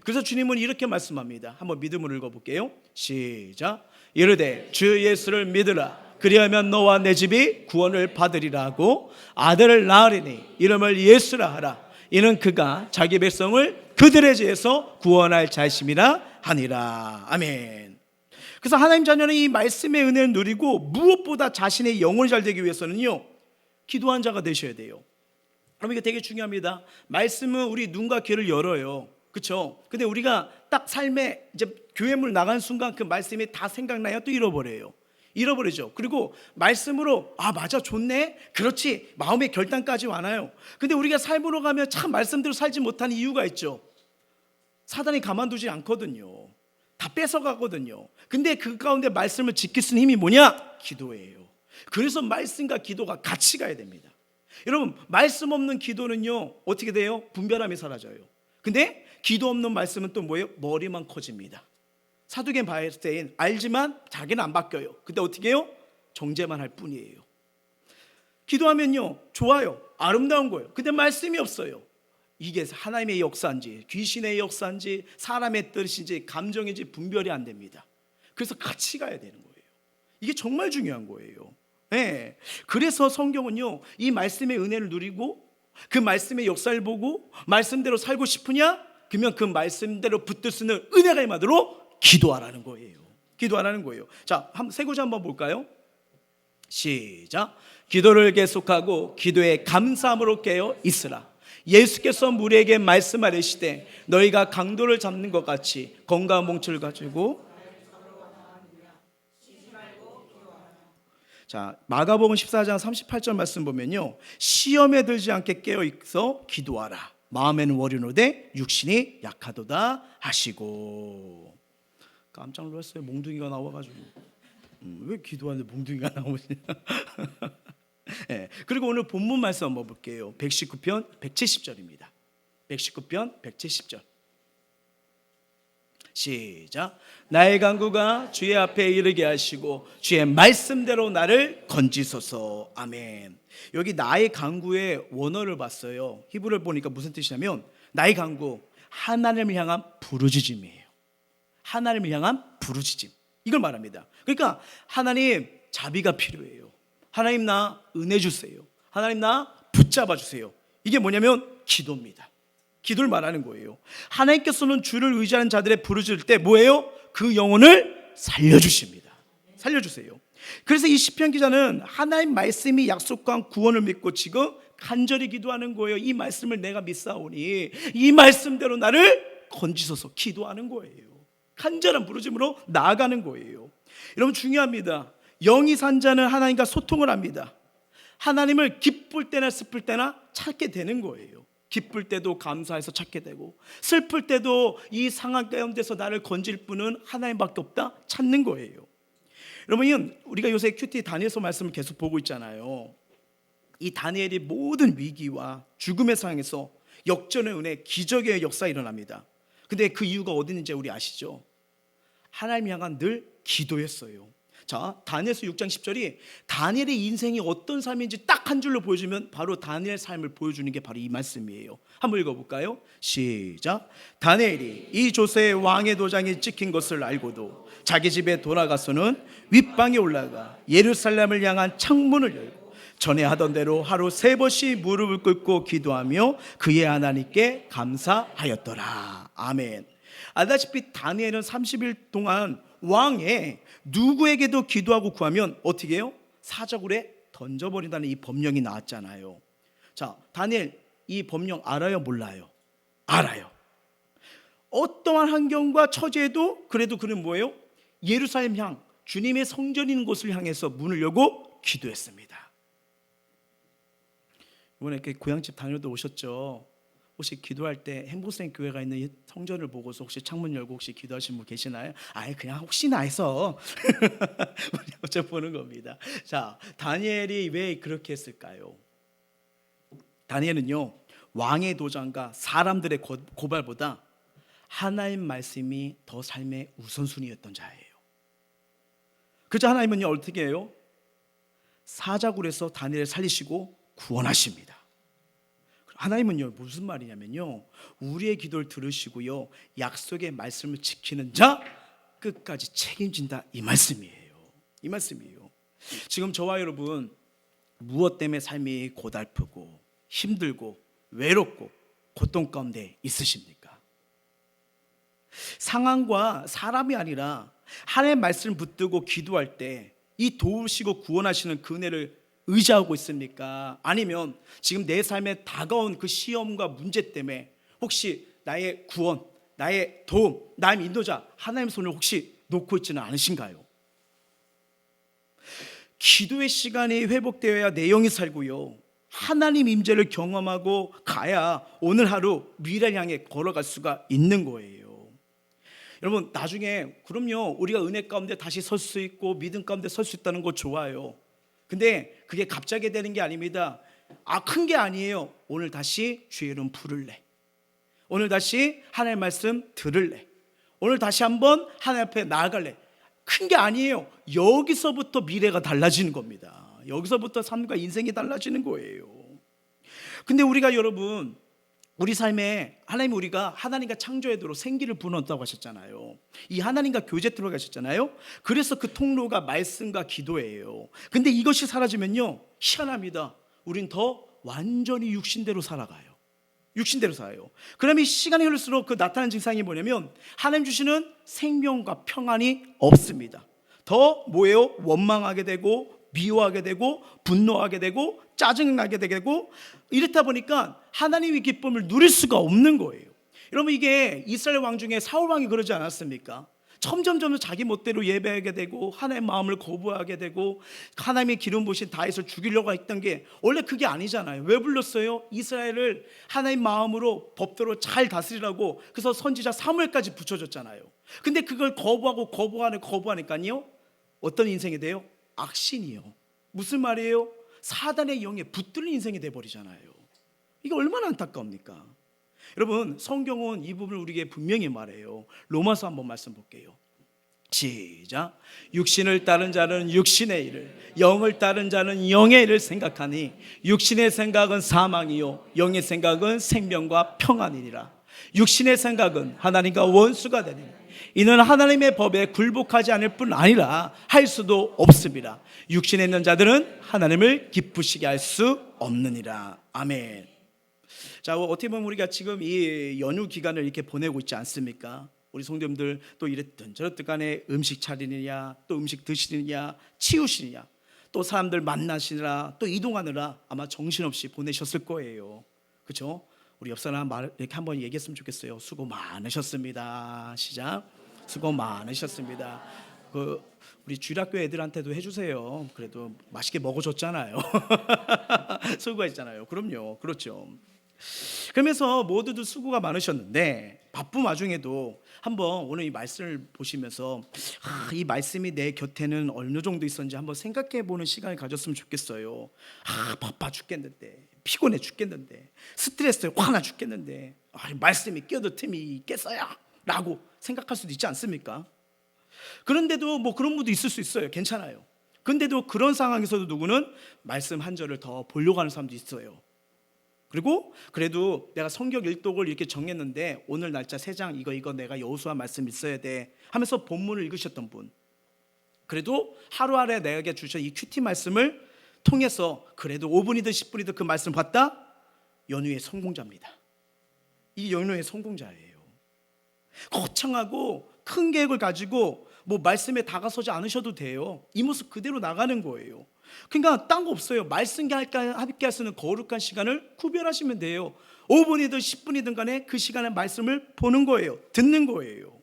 그래서 주님은 이렇게 말씀합니다. 한번 믿음으로 읽어볼게요. 시작. 이르되 주 예수를 믿으라. 그리하면 너와 내 집이 구원을 받으리라고 아들을 낳으리니 이름을 예수라 하라. 이는 그가 자기 백성을 그들의 죄에서 구원할 자심이라 하니라. 아멘. 그래서 하나님 자녀는 이 말씀의 은혜를 누리고 무엇보다 자신의 영혼이 잘 되기 위해서는요, 기도한 자가 되셔야 돼요. 그럼 이게 되게 중요합니다. 말씀은 우리 눈과 귀를 열어요. 그렇죠? 근데 우리가 딱 삶에 이제 교회물 나가는 순간 그 말씀이 다 생각나요? 또 잃어버리죠. 그리고 말씀으로 맞아, 좋네, 그렇지, 마음의 결단까지 와나요. 근데 우리가 삶으로 가면 참 말씀대로 살지 못하는 이유가 있죠. 사단이 가만두지 않거든요. 다 뺏어가거든요. 근데 그 가운데 말씀을 지킬 수 있는 힘이 뭐냐? 기도예요. 그래서 말씀과 기도가 같이 가야 됩니다. 여러분, 말씀 없는 기도는요, 어떻게 돼요? 분별함이 사라져요. 근데 기도 없는 말씀은 또 뭐예요? 머리만 커집니다. 사두개인 바이스테인 알지만 자기는 안 바뀌어요. 근데 어떻게 해요? 정죄만 할 뿐이에요. 기도하면요, 좋아요, 아름다운 거예요. 근데 말씀이 없어요. 이게 하나님의 역사인지 귀신의 역사인지 사람의 뜻인지 감정인지 분별이 안 됩니다. 그래서 같이 가야 되는 거예요. 이게 정말 중요한 거예요. 네. 그래서 성경은요, 이 말씀의 은혜를 누리고 그 말씀의 역사를 보고 말씀대로 살고 싶으냐? 그러면 그 말씀대로 붙들 수 있는 은혜가 임하도록 기도하라는 거예요. 기도하라는 거예요. 자, 세 구절 한번 볼까요? 시작. 기도를 계속하고 기도에 감사함으로 깨어 있으라. 예수께서 우리에게 말씀하시되 너희가 강도를 잡는 것 같이 검과 몽치를 가지고. 자, 마가복음 14장 38절 말씀 보면요, 시험에 들지 않게 깨어 있어 기도하라. 마음에는 월요노되 육신이 약하도다 하시고. 깜짝 놀랐어요. 몽둥이가 나와가지고 왜 기도하는데 몽둥이가 나오냐. 네. 그리고 오늘 본문 말씀 한번 볼게요. 119편 170절입니다. 119편 170절. 시작. 나의 간구가 주의 앞에 이르게 하시고 주의 말씀대로 나를 건지소서. 아멘. 여기 나의 간구의 원어를 봤어요. 히브리를 보니까 무슨 뜻이냐면 나의 간구, 하나님을 향한 부르짖음이에요. 하나님을 향한 부르짖음, 이걸 말합니다. 그러니까 하나님, 자비가 필요해요. 하나님, 나 은혜 주세요. 하나님, 나 붙잡아 주세요. 이게 뭐냐면 기도입니다. 기도를 말하는 거예요. 하나님께서는 주를 의지하는 자들의 부르짖을 때 뭐예요? 그 영혼을 살려주십니다. 살려주세요. 그래서 이 시편 기자는 하나님 말씀이 약속한 구원을 믿고 지금 간절히 기도하는 거예요. 이 말씀을 내가 믿사오니 이 말씀대로 나를 건지소서 기도하는 거예요. 간절한 부르짖음으로 나아가는 거예요. 여러분 중요합니다. 영이 산 자는 하나님과 소통을 합니다. 하나님을 기쁠 때나 슬플 때나 찾게 되는 거예요. 기쁠 때도 감사해서 찾게 되고 슬플 때도 이 상황 가운데서 나를 건질 분은 하나님밖에 없다 찾는 거예요. 여러분 우리가 요새 큐티 다니엘서 말씀을 계속 보고 있잖아요. 이 다니엘이 모든 위기와 죽음의 상황에서 역전의 은혜, 기적의 역사가 일어납니다. 근데 그 이유가 어디 있는지 우리 아시죠? 하나님 향한 늘 기도했어요. 자, 다니엘서 6장 10절이 다니엘의 인생이 어떤 삶인지 딱 한 줄로 보여주면 바로 다니엘 삶을 보여주는 게 바로 이 말씀이에요. 한번 읽어볼까요? 시작. 다니엘이 이 조세의 왕의 도장이 찍힌 것을 알고도 자기 집에 돌아가서는 윗방에 올라가 예루살렘을 향한 창문을 열고 전에 하던 대로 하루 3번씩 무릎을 꿇고 기도하며 그의 하나님께 감사하였더라. 아멘. 알다시피 다니엘은 30일 동안 왕에 누구에게도 기도하고 구하면 어떻게 해요? 사자굴에 던져버린다는 이 법령이 나왔잖아요. 자, 다니엘 이 법령 알아요? 몰라요? 알아요. 어떠한 환경과 처지에도 그래도 그는 뭐예요? 예루살렘 향 주님의 성전이 있는 곳을 향해서 문을 열고 기도했습니다. 이번에 이렇게 고향집 다녀도 오셨죠? 혹시 기도할 때 행복생 교회가 있는 이 성전을 보고서 혹시 창문 열고 혹시 기도하신 분 계시나요? 아예 그냥 혹시나 해서 여쭤보는 겁니다. 자, 다니엘이 왜 그렇게 했을까요? 다니엘은요 왕의 도장과 사람들의 고발보다 하나님 말씀이 더 삶의 우선순위였던 자예요. 그저 하나님은요 어떻게 해요? 사자굴에서 다니엘을 살리시고 구원하십니다. 하나님은요 무슨 말이냐면요 우리의 기도를 들으시고요 약속의 말씀을 지키는 자 끝까지 책임진다 이 말씀이에요. 이 말씀이에요. 지금 저와 여러분 무엇 때문에 삶이 고달프고 힘들고 외롭고 고통 가운데 있으십니까? 상황과 사람이 아니라 하나님의 말씀을 붙들고 기도할 때 이 도우시고 구원하시는 그 은혜를 의지하고 있습니까? 아니면 지금 내 삶에 다가온 그 시험과 문제 때문에 혹시 나의 구원, 나의 도움, 나의 인도자 하나님의 손을 혹시 놓고 있지는 않으신가요? 기도의 시간이 회복되어야 내 영이 살고요 하나님 임재를 경험하고 가야 오늘 하루 미래를 향해 걸어갈 수가 있는 거예요. 여러분 나중에 그럼요 우리가 은혜 가운데 다시 설 수 있고 믿음 가운데 설 수 있다는 거 좋아요. 근데 그게 갑자기 되는 게 아닙니다. 큰 게 아니에요. 오늘 다시 주의 이름 부를래. 오늘 다시 하나님의 말씀 들을래. 오늘 다시 한번 하나님 앞에 나아갈래. 큰 게 아니에요. 여기서부터 미래가 달라지는 겁니다. 여기서부터 삶과 인생이 달라지는 거예요. 근데 우리가 여러분 우리 삶에 하나님 우리가 하나님과 창조에도록 생기를 불어넣었다고 하셨잖아요. 이 하나님과 교제 들어가셨잖아요. 그래서 그 통로가 말씀과 기도예요. 근데 이것이 사라지면요 희한합니다. 우린 더 완전히 육신대로 살아가요. 육신대로 살아요. 그러면 시간이 흐를수록 그 나타나는 증상이 뭐냐면 하나님 주시는 생명과 평안이 없습니다. 더 뭐예요? 원망하게 되고 미워하게 되고 분노하게 되고 짜증나게 되고 이렇다 보니까 하나님의 기쁨을 누릴 수가 없는 거예요. 여러분 이게 이스라엘 왕 중에 사울 왕이 그러지 않았습니까? 점점 자기 멋대로 예배하게 되고 하나님의 마음을 거부하게 되고 하나님의 기름 부으신 다윗을 죽이려고 했던 게 원래 그게 아니잖아요. 왜 불렀어요? 이스라엘을 하나님 마음으로 법대로 잘 다스리라고 그래서 선지자 사무엘까지 붙여줬잖아요. 근데 그걸 거부하니까요 어떤 인생이 돼요? 악신이요. 무슨 말이에요? 사단의 영에 붙들린 인생이 돼버리잖아요. 이게 얼마나 안타까웁니까? 여러분 성경은 이 부분을 우리에게 분명히 말해요. 로마서 한번 말씀 볼게요. 시작. 육신을 따른 자는 육신의 일을, 영을 따른 자는 영의 일을 생각하니 육신의 생각은 사망이요 영의 생각은 생명과 평안이니라. 육신의 생각은 하나님과 원수가 되니 이는 하나님의 법에 굴복하지 않을 뿐 아니라 할 수도 없습니다. 육신에 있는 자들은 하나님을 기쁘시게 할 수 없느니라. 아멘. 자, 어떻게 보면 우리가 지금 이 연휴 기간을 이렇게 보내고 있지 않습니까? 우리 성도님들 또 이랬든 저랬든 간에 음식 차리느냐, 또 음식 드시느냐, 치우시느냐, 또 사람들 만나시느라 또 이동하느라 아마 정신없이 보내셨을 거예요. 그렇죠? 우리 옆 사람 말 이렇게 한번 얘기했으면 좋겠어요. 수고 많으셨습니다. 시작. 수고 많으셨습니다. 우리 주일학교 애들한테도 해주세요. 그래도 맛있게 먹어줬잖아요. 수고했잖아요. 그럼요. 그렇죠. 그러면서 모두들 수고가 많으셨는데 바쁜 와중에도 한번 오늘 이 말씀을 보시면서 이 말씀이 내 곁에는 어느 정도 있었는지 한번 생각해 보는 시간을 가졌으면 좋겠어요. 바빠 죽겠는데, 피곤해 죽겠는데, 스트레스에 화나 죽겠는데, 말씀이 끼어들 틈이 있겠어요? 라고 생각할 수도 있지 않습니까? 그런데도 뭐 그런 분도 있을 수 있어요. 괜찮아요. 그런데도 그런 상황에서도 누구는 말씀 한 절을 더 보려고 하는 사람도 있어요. 그리고 그래도 내가 성경 일독을 이렇게 정했는데 오늘 날짜 3장 이거 내가 여호수아 말씀 있어야 돼 하면서 본문을 읽으셨던 분, 그래도 하루하루에 내게 주신 이 큐티 말씀을 통해서 그래도 5분이든 10분이든 그 말씀 봤다? 연후의 성공자입니다. 이 연후의 성공자예요. 거창하고 큰 계획을 가지고 뭐 말씀에 다가서지 않으셔도 돼요. 이 모습 그대로 나가는 거예요. 그러니까 딴 거 없어요. 말씀과 함께 할 수 있는 거룩한 시간을 구별하시면 돼요. 5분이든 10분이든 간에 그 시간에 말씀을 보는 거예요. 듣는 거예요.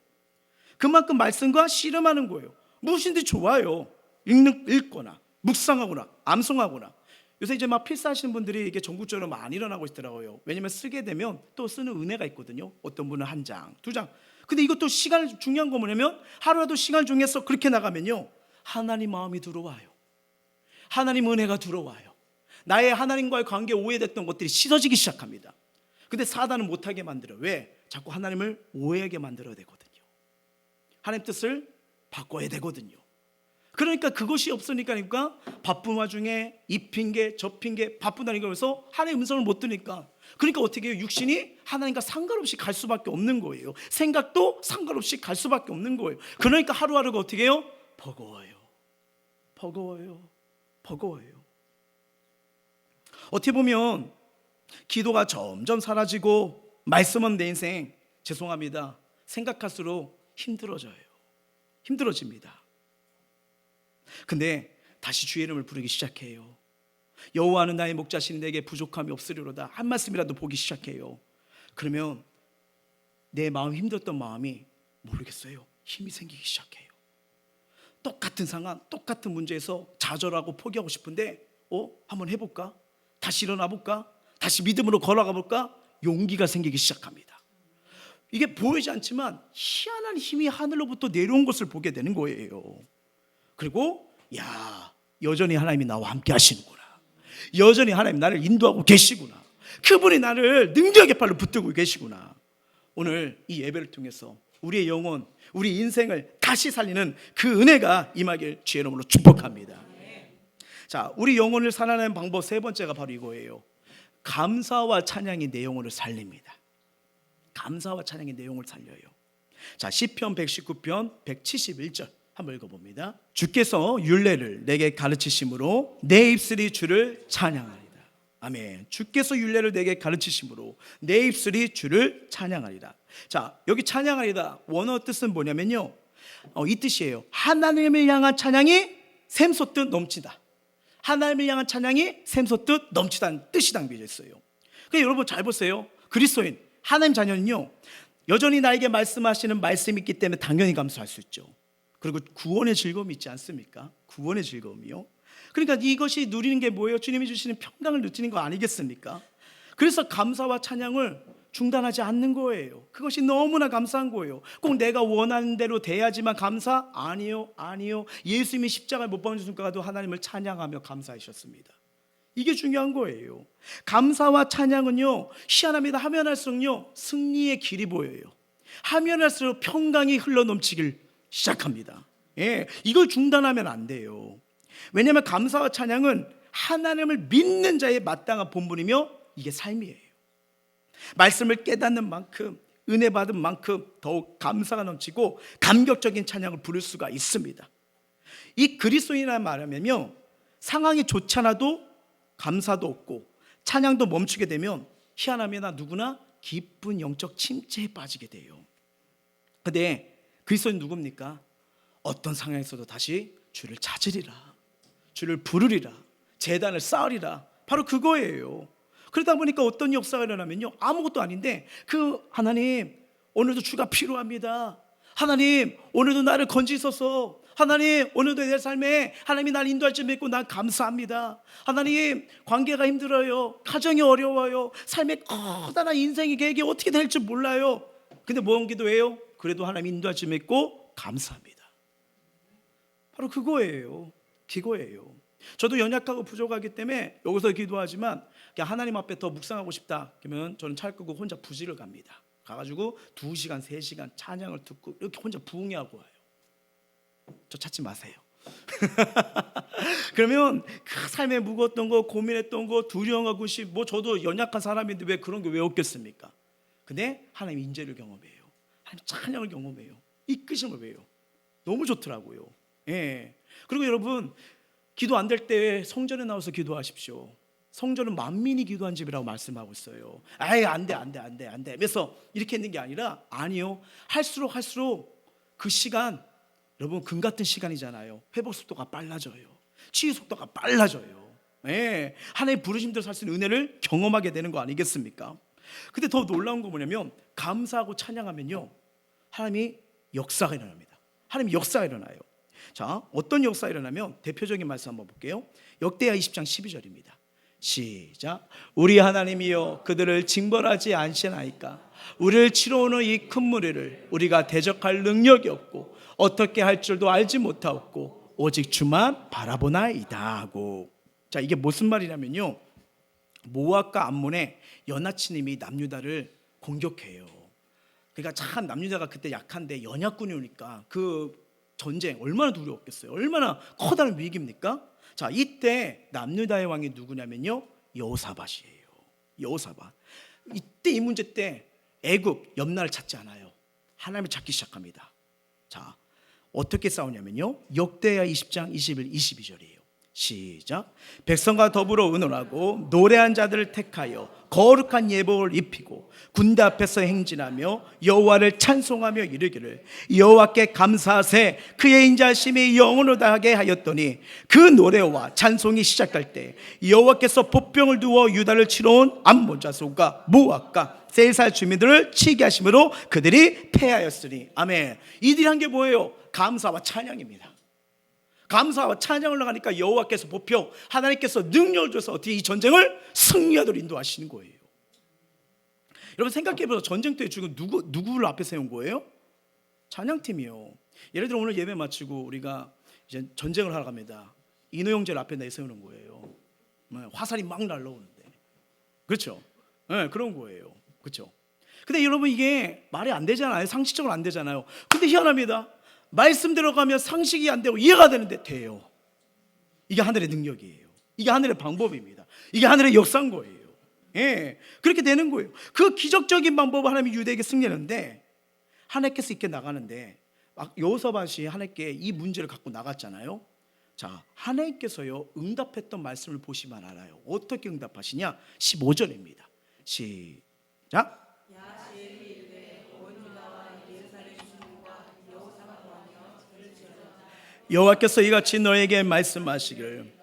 그만큼 말씀과 씨름하는 거예요. 무엇인지 좋아요. 읽거나 묵상하거나 암송하거나. 요새 이제 막 필사하시는 분들이 이게 전국적으로 많이 일어나고 있더라고요. 왜냐면 쓰게 되면 또 쓰는 은혜가 있거든요. 어떤 분은 1장, 2장. 근데 이것도 시간이 중요한 거 뭐냐면 하루라도 시간을 정해서 그렇게 나가면요, 하나님 마음이 들어와요. 하나님 은혜가 들어와요. 나의 하나님과의 관계 오해됐던 것들이 씻어지기 시작합니다. 근데 사단은 못하게 만들어요. 왜? 자꾸 하나님을 오해하게 만들어야 되거든요. 하나님 뜻을 바꿔야 되거든요. 그러니까 그것이 없으니까 바쁜 와중에 이 핑계 저 핑계 바쁘다니까 그래서 하나님의 음성을 못 들으니까, 그러니까 어떻게 해요? 육신이 하나님과 상관없이 갈 수밖에 없는 거예요. 생각도 상관없이 갈 수밖에 없는 거예요. 그러니까 하루하루가 어떻게 해요? 버거워요. 어떻게 보면 기도가 점점 사라지고 말씀은 내 인생, 죄송합니다, 생각할수록 힘들어집니다. 근데 다시 주의 이름을 부르기 시작해요. 여호와는 나의 목자시니 내게 부족함이 없으리로다. 한 말씀이라도 보기 시작해요. 그러면 내 마음 힘들었던 마음이 모르겠어요, 힘이 생기기 시작해요. 똑같은 상황, 똑같은 문제에서 좌절하고 포기하고 싶은데 한번 해볼까? 다시 일어나 볼까? 다시 믿음으로 걸어가 볼까? 용기가 생기기 시작합니다. 이게 보이지 않지만 희한한 힘이 하늘로부터 내려온 것을 보게 되는 거예요. 그리고 여전히 하나님이 나와 함께 하시는구나, 여전히 하나님 나를 인도하고 계시구나, 그분이 나를 능력의 팔로 붙들고 계시구나. 오늘 이 예배를 통해서 우리의 영혼, 우리 인생을 다시 살리는 그 은혜가 임하길 주의 이름으로 축복합니다. 자, 우리 영혼을 살아내는 방법 3번째가 바로 이거예요. 감사와 찬양이 내 영혼을 살립니다. 감사와 찬양이 내 영혼을 살려요. 자, 시편 119편 171절 한번 읽어봅니다. 주께서 율례를 내게 가르치심으로 내 입술이 주를 찬양하리라. 아멘. 주께서 율례를 내게 가르치심으로 내 입술이 주를 찬양하리라. 자, 여기 찬양하리다 원어 뜻은 뭐냐면요, 이 뜻이에요. 하나님을 향한 찬양이 샘솟듯 넘치다. 하나님을 향한 찬양이 샘솟듯 넘치다는 뜻이 담겨져 있어요. 그러니까 여러분 잘 보세요. 그리스도인 하나님 자녀는요, 여전히 나에게 말씀하시는 말씀이 있기 때문에 당연히 감사할 수 있죠. 그리고 구원의 즐거움이 있지 않습니까? 구원의 즐거움이요. 그러니까 이것이 누리는 게 뭐예요? 주님이 주시는 평강을 누리는 거 아니겠습니까? 그래서 감사와 찬양을 중단하지 않는 거예요. 그것이 너무나 감사한 거예요. 꼭 내가 원하는 대로 돼야지만 감사? 아니요. 예수님이 십자가에 못 박는 순간도 하나님을 찬양하며 감사하셨습니다. 이게 중요한 거예요. 감사와 찬양은요, 희한합니다. 하면 할수록요, 승리의 길이 보여요. 하면 할수록 평강이 흘러넘치길 시작합니다. 이걸 중단하면 안 돼요. 왜냐하면 감사와 찬양은 하나님을 믿는 자의 마땅한 본분이며 이게 삶이에요. 말씀을 깨닫는 만큼, 은혜 받은 만큼 더욱 감사가 넘치고 감격적인 찬양을 부를 수가 있습니다. 이 그리스도인이라는 말하면요, 상황이 좋지 않아도 감사도 없고 찬양도 멈추게 되면 희한합니다. 누구나 깊은 영적 침체에 빠지게 돼요. 근데 그리스도는 누굽니까? 어떤 상황에서도 다시 주를 찾으리라, 주를 부르리라, 제단을 쌓으리라. 바로 그거예요. 그러다 보니까 어떤 역사가 일어나면요, 아무것도 아닌데 하나님 오늘도 주가 필요합니다. 하나님 오늘도 나를 건지소서. 하나님 오늘도 내 삶에 하나님이 날 인도할 줄 믿고 난 감사합니다. 하나님 관계가 힘들어요, 가정이 어려워요, 삶의 커다란 인생의 계획이 어떻게 될지 몰라요. 근데 뭔 기도해요? 그래도 하나님 인도할 줄 믿고 감사합니다. 바로 그거예요. 기도예요. 저도 연약하고 부족하기 때문에 여기서 기도하지만 그냥 하나님 앞에 더 묵상하고 싶다 그러면 저는 차 끄고 혼자 부지를 갑니다. 가가지고 2시간 3시간 찬양을 듣고 이렇게 혼자 부흥회하고 와요. 저 찾지 마세요. 그러면 그 삶에 묵었던 거, 고민했던 거, 두려움과 구심, 뭐 저도 연약한 사람인데 왜 그런 게 왜 없겠습니까? 근데 하나님 인재를 경험해요. 하나님 찬양을 경험해요. 이끄심을 배요. 너무 좋더라고요. 예. 그리고 여러분, 기도 안 될 때 성전에 나와서 기도하십시오. 성전은 만민이 기도한 집이라고 말씀하고 있어요. 아예 안 돼. 그래서 이렇게 있는 게 아니라, 아니요, 할수록 그 시간, 여러분 금 같은 시간이잖아요. 회복 속도가 빨라져요. 치유 속도가 빨라져요. 예. 하나님 부르심대로 살 수 있는 은혜를 경험하게 되는 거 아니겠습니까? 근데 더 놀라운 거 뭐냐면, 감사하고 찬양하면요, 하나님이 역사가 일어납니다. 하나님 역사가 일어나요. 자, 어떤 역사가 일어나면 대표적인 말씀 한번 볼게요. 역대하 20장 12절입니다. 시작. 우리 하나님이여 그들을 징벌하지 않으시나이까. 우리를 치러 오는 이 큰 무리를 우리가 대적할 능력이 없고 어떻게 할 줄도 알지 못하옵고 오직 주만 바라보나이다 하고. 자, 이게 무슨 말이냐면요, 모압과 암몬의 연하치님이 남유다를 공격해요. 그러니까 참 남유다가 그때 약한데 연약군이 오니까 그 전쟁 얼마나 두려웠겠어요. 얼마나 커다란 위기입니까? 자, 이때 남유다의 왕이 누구냐면요, 여호사밧이에요. 여호사밧. 이때 이 문제 때 애굽 염라를 찾지 않아요. 하나님을 찾기 시작합니다. 자, 어떻게 싸우냐면요, 역대하 20장 21, 22절이에요. 시작. 백성과 더불어 의논하고 노래한 자들을 택하여 거룩한 예복을 입히고 군대 앞에서 행진하며 여호와를 찬송하며 이르기를 여호와께 감사하세 그의 인자하심이 영원으로 다하게 하였더니 그 노래와 찬송이 시작할 때 여호와께서 보병을 두어 유다를 치러 온 암몬 자손과 모압과 세살 주민들을 치게 하심으로 그들이 패하였으니. 아멘. 이들이 한 게 뭐예요? 감사와 찬양입니다. 감사와 찬양을 나가니까 여호와께서 보표, 하나님께서 능력을 줘서 어떻게 이 전쟁을 승리하도록 인도하시는 거예요. 여러분 생각해보세요. 전쟁터에 지금 누구를 앞에 세운 거예요? 찬양팀이요. 예를 들어 오늘 예배 마치고 우리가 이제 전쟁을 하러 갑니다. 인호 형제를 앞에 내세우는 거예요. 화살이 막 날라오는데, 그렇죠? 네, 그런 거예요. 그렇죠? 근데 여러분 이게 말이 안 되잖아요. 상식적으로 안 되잖아요. 근데 희한합니다. 말씀대로 가면 상식이 안 되고 이해가 되는데 돼요. 이게 하늘의 능력이에요. 이게 하늘의 방법입니다. 이게 하늘의 역사인 거예요. 예, 그렇게 되는 거예요. 그 기적적인 방법을 하나님이 유대에게 승리하는데, 하나님께서 이렇게 나가는데 막 여호사밧이 하나님께 이 문제를 갖고 나갔잖아요. 자, 하나님께서요 응답했던 말씀을 보시면 알아요. 어떻게 응답하시냐? 15절입니다. 시작. 여호와께서 이같이 너에게 말씀하시기를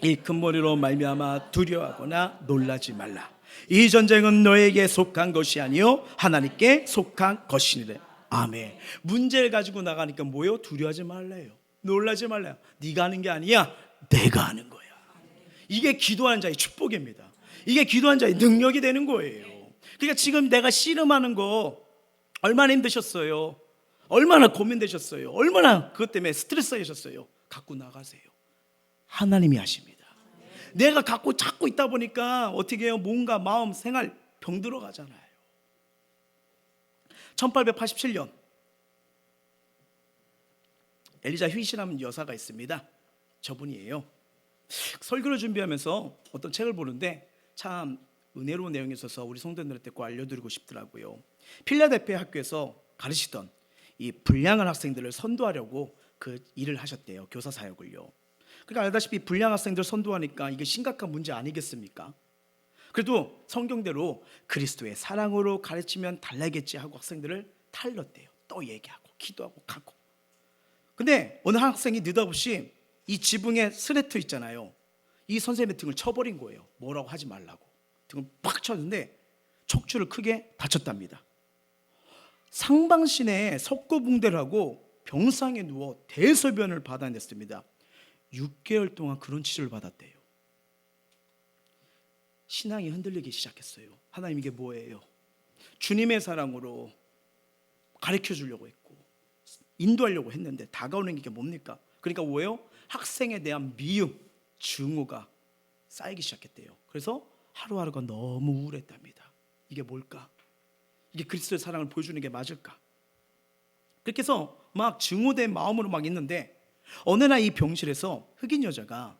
이 큰 머리로 말미암아 두려워하거나 놀라지 말라. 이 전쟁은 너에게 속한 것이 아니요 하나님께 속한 것이니라. 아멘. 문제를 가지고 나가니까 뭐요? 두려워하지 말래요. 놀라지 말래요. 네가 하는 게 아니야, 내가 하는 거야. 이게 기도하는 자의 축복입니다. 이게 기도하는 자의 능력이 되는 거예요. 그러니까 지금 내가 씨름하는 거 얼마나 힘드셨어요? 얼마나 고민되셨어요? 얼마나 그것 때문에 스트레스 하셨어요? 갖고 나가세요. 하나님이 하십니다. 내가 잡고 있다 보니까 어떻게 해요? 몸과 마음, 생활 병들어 가잖아요. 1887년 엘리자 휘시라는 여사가 있습니다. 저분이에요. 설교를 준비하면서 어떤 책을 보는데 참 은혜로운 내용이 있어서 우리 성도님들한테 꼭 알려드리고 싶더라고요. 필라델피아 학교에서 가르치던 이 불량한 학생들을 선도하려고 그 일을 하셨대요. 교사 사역을요. 그러니까 알다시피 불량 학생들 선도하니까 이게 심각한 문제 아니겠습니까? 그래도 성경대로 그리스도의 사랑으로 가르치면 달라겠지 하고 학생들을 탈렀대요. 또 얘기하고 기도하고 가고. 근데 어느 학생이 느닷없이 이 지붕에 스레트 있잖아요. 이 선생님의 등을 쳐버린 거예요. 뭐라고 하지 말라고. 등을 팍 쳤는데 척추를 크게 다쳤답니다. 상반신에 석고붕대를 하고 병상에 누워 대소변을 받아냈습니다. 6개월 동안 그런 치료를 받았대요. 신앙이 흔들리기 시작했어요. 하나님 이게 뭐예요? 주님의 사랑으로 가르쳐 주려고 했고 인도하려고 했는데 다가오는 게 뭡니까? 그러니까 뭐예요? 학생에 대한 미움, 증오가 쌓이기 시작했대요. 그래서 하루하루가 너무 우울했답니다. 이게 뭘까? 이게 그리스도의 사랑을 보여주는 게 맞을까? 그렇게 해서 막 증오된 마음으로 막 있는데 어느 날 이 병실에서 흑인 여자가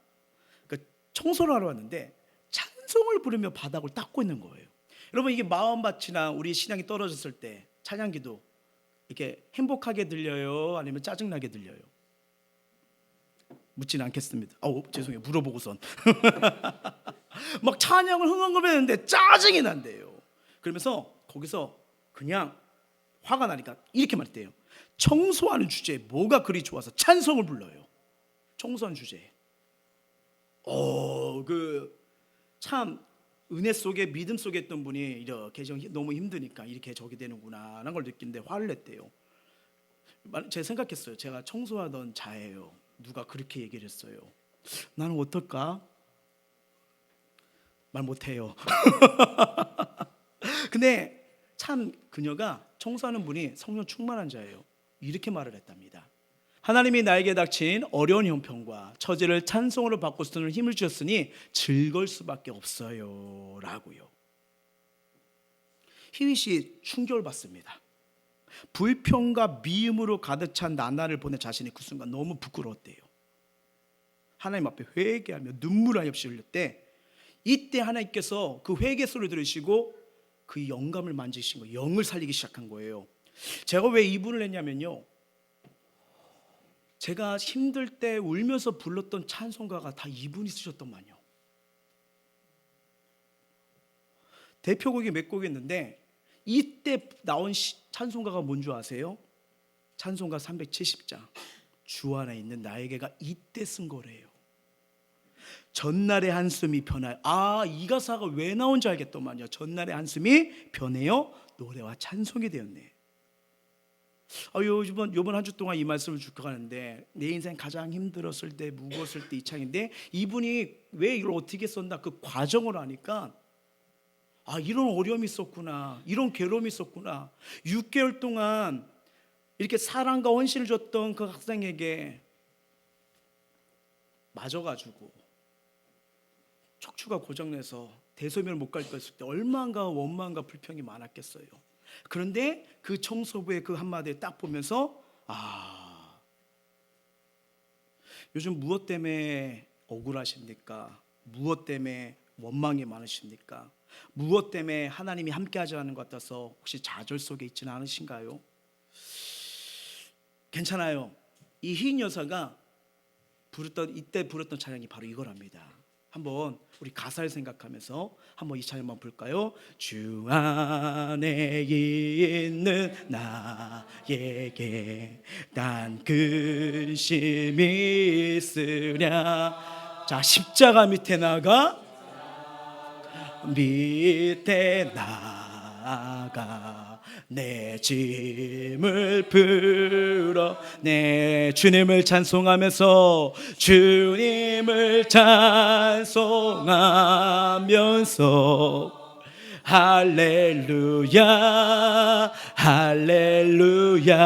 청소를 하러 왔는데 찬송을 부르며 바닥을 닦고 있는 거예요. 여러분 이게 마음밭이나 우리 신앙이 떨어졌을 때 찬양기도 이렇게 행복하게 들려요? 아니면 짜증나게 들려요? 묻지는 않겠습니다. 죄송해요. 물어보고선 막 찬양을 흥얼거리는데 짜증이 난대요. 그러면서 거기서 그냥 화가 나니까 이렇게 말했대요. 청소하는 주제에 뭐가 그리 좋아서 찬송을 불러요? 청소하는 주제에. 참 은혜 속에 믿음 속에 있던 분이 이렇게 너무 힘드니까 이렇게 저기 되는구나 라는 걸 느끼는데 화를 냈대요. 제가 생각했어요. 제가 청소하던 자예요. 누가 그렇게 얘기를 했어요. 나는 어떨까? 말 못해요. 근데 참 그녀가 청소하는 분이 성령 충만한 자예요. 이렇게 말을 했답니다. 하나님이 나에게 닥친 어려운 형편과 처지를 찬송으로 바꿔 쓰는 힘을 주셨으니 즐거울 수밖에 없어요 라고요. 희위 씨 충격을 받습니다. 불평과 미움으로 가득 찬 나날을 보낸 자신이 그 순간 너무 부끄러웠대요. 하나님 앞에 회개하며 눈물 한 없이 흘렸대. 이때 하나님께서 그 회개 소리를 들으시고 그 영감을 만지신 거예요. 영을 살리기 시작한 거예요. 제가 왜 이분을 했냐면요, 제가 힘들 때 울면서 불렀던 찬송가가 다 이분이 쓰셨더만요. 대표곡이 몇 곡이 있는데 이때 나온 찬송가가 뭔 줄 아세요? 찬송가 370장 주 안에 있는 나에게가 이때 쓴 거래요. 전날의 한숨이 편하여. 이 가사가 왜 나온지 알겠더만요. 전날의 한숨이 편해요 노래와 찬송이 되었네. 요번 한 주 동안 이 말씀을 주가는데 내 인생 가장 힘들었을 때, 무거웠을 때 이 창인데 이분이 왜 이걸 어떻게 썼나 그 과정을 아니까 이런 어려움이 있었구나, 이런 괴로움이 있었구나. 6개월 동안 이렇게 사랑과 헌신을 줬던 그 학생에게 맞아가지고 척추가 고장내서 대소변을 못 갈 것 했을 때 얼마나 원망과 불평이 많았겠어요. 그런데 그 청소부의 그 한마디에 딱 보면서 요즘 무엇 때문에 억울하십니까? 무엇 때문에 원망이 많으십니까? 무엇 때문에 하나님이 함께하지 않는 것 같아서 혹시 좌절 속에 있지는 않으신가요? 괜찮아요. 이 흰 여사가 이때 부르던 찬양이 바로 이거랍니다. 한번 우리 가사를 생각하면서 한번 이 찬양 한번 볼까요? 주 안에 있는 나에게 난 근심이 있으랴. 자, 십자가 밑에 나가 내 짐을 풀어 내 주님을 찬송하면서 할렐루야 할렐루야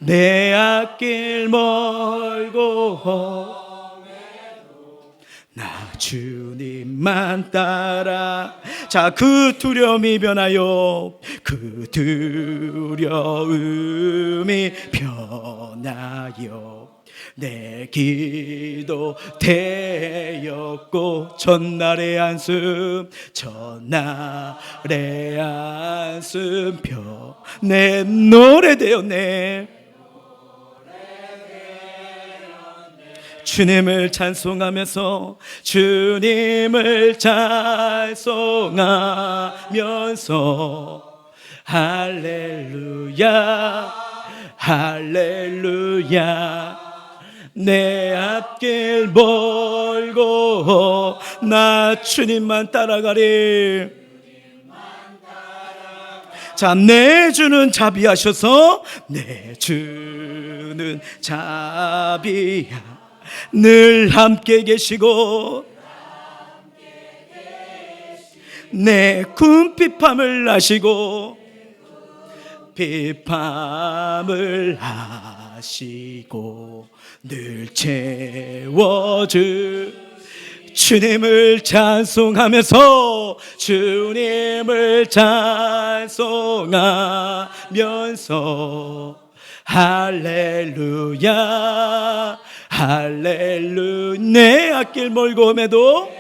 내 앞길 멀고 나 주님만 따라. 자, 그 두려움이 변하여 그 두려움이 변하여 내 기도 되었고 전날의 한숨 내 노래 되었네. 주님을 찬송하면서 할렐루야 할렐루야 내 앞길 멀고 나 주님만 따라가리. 자, 내 주는 자비하셔서 내 주는 자비야 늘 함께 계시고 내 궁핍함을 아시고 비팜을 하시고 늘 채워주 주님을 찬송하면서 주님을 찬송하면서 할렐루야 할렐루야 내 앞길 멀고 험해도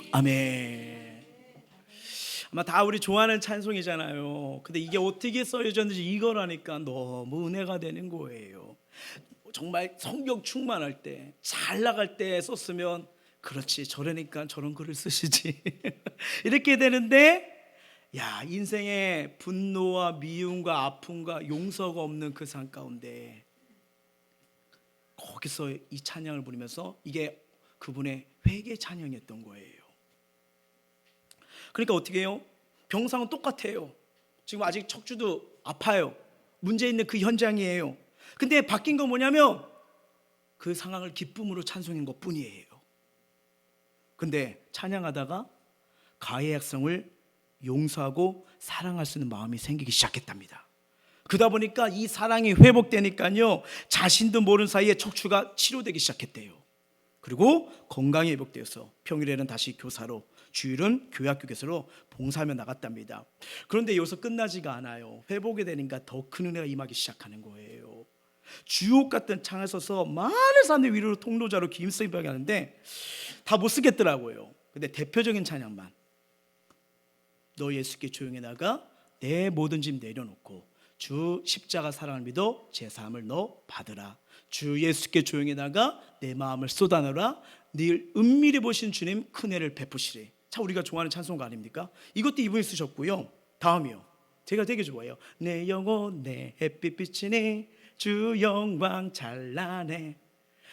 아멘. 아마 다 우리 좋아하는 찬송이잖아요. 근데 이게 어떻게 써졌는지 이거라니까 너무 은혜가 되는 거예요. 정말 성경 충만할 때, 잘 나갈 때 썼으면 그렇지 저러니까 저런 글을 쓰시지 이렇게 되는데, 야, 인생의 분노와 미움과 아픔과 용서가 없는 그 산 가운데 거기서 이 찬양을 부르면서 이게 그분의 회개 찬양이었던 거예요. 그러니까 어떻게 해요? 병상은 똑같아요. 지금 아직 척추도 아파요. 문제 있는 그 현장이에요. 근데 바뀐 건 뭐냐면 그 상황을 기쁨으로 찬송한 것 뿐이에요. 근데 찬양하다가 가해 학생을 용서하고 사랑할 수 있는 마음이 생기기 시작했답니다. 그러다 보니까 이 사랑이 회복되니까요, 자신도 모르는 사이에 척추가 치료되기 시작했대요. 그리고 건강이 회복되어서 평일에는 다시 교사로, 주일은 교회학교 교사로 봉사하며 나갔답니다. 그런데 여기서 끝나지가 않아요. 회복이 되니까 더 큰 은혜가 임하기 시작하는 거예요. 주옥 같은 창을 써서 많은 사람들이 위로로 통로자로 기임쓰기하게 하는데 다 못 쓰겠더라고요. 근데 대표적인 찬양만, 너 예수께 조용히 나가 내 모든 짐 내려놓고 주 십자가 사랑을 믿어 제 삶을 너 받으라. 주 예수께 조용히 나가 내 마음을 쏟아내라. 늘 은밀히 보신 주님 큰 은혜를 베푸시리. 참 우리가 좋아하는 찬송가 아닙니까? 이것도 이분이 쓰셨고요. 다음이요, 제가 되게 좋아해요. 내 영혼 내 햇빛 비치니 주 영광 찬란해.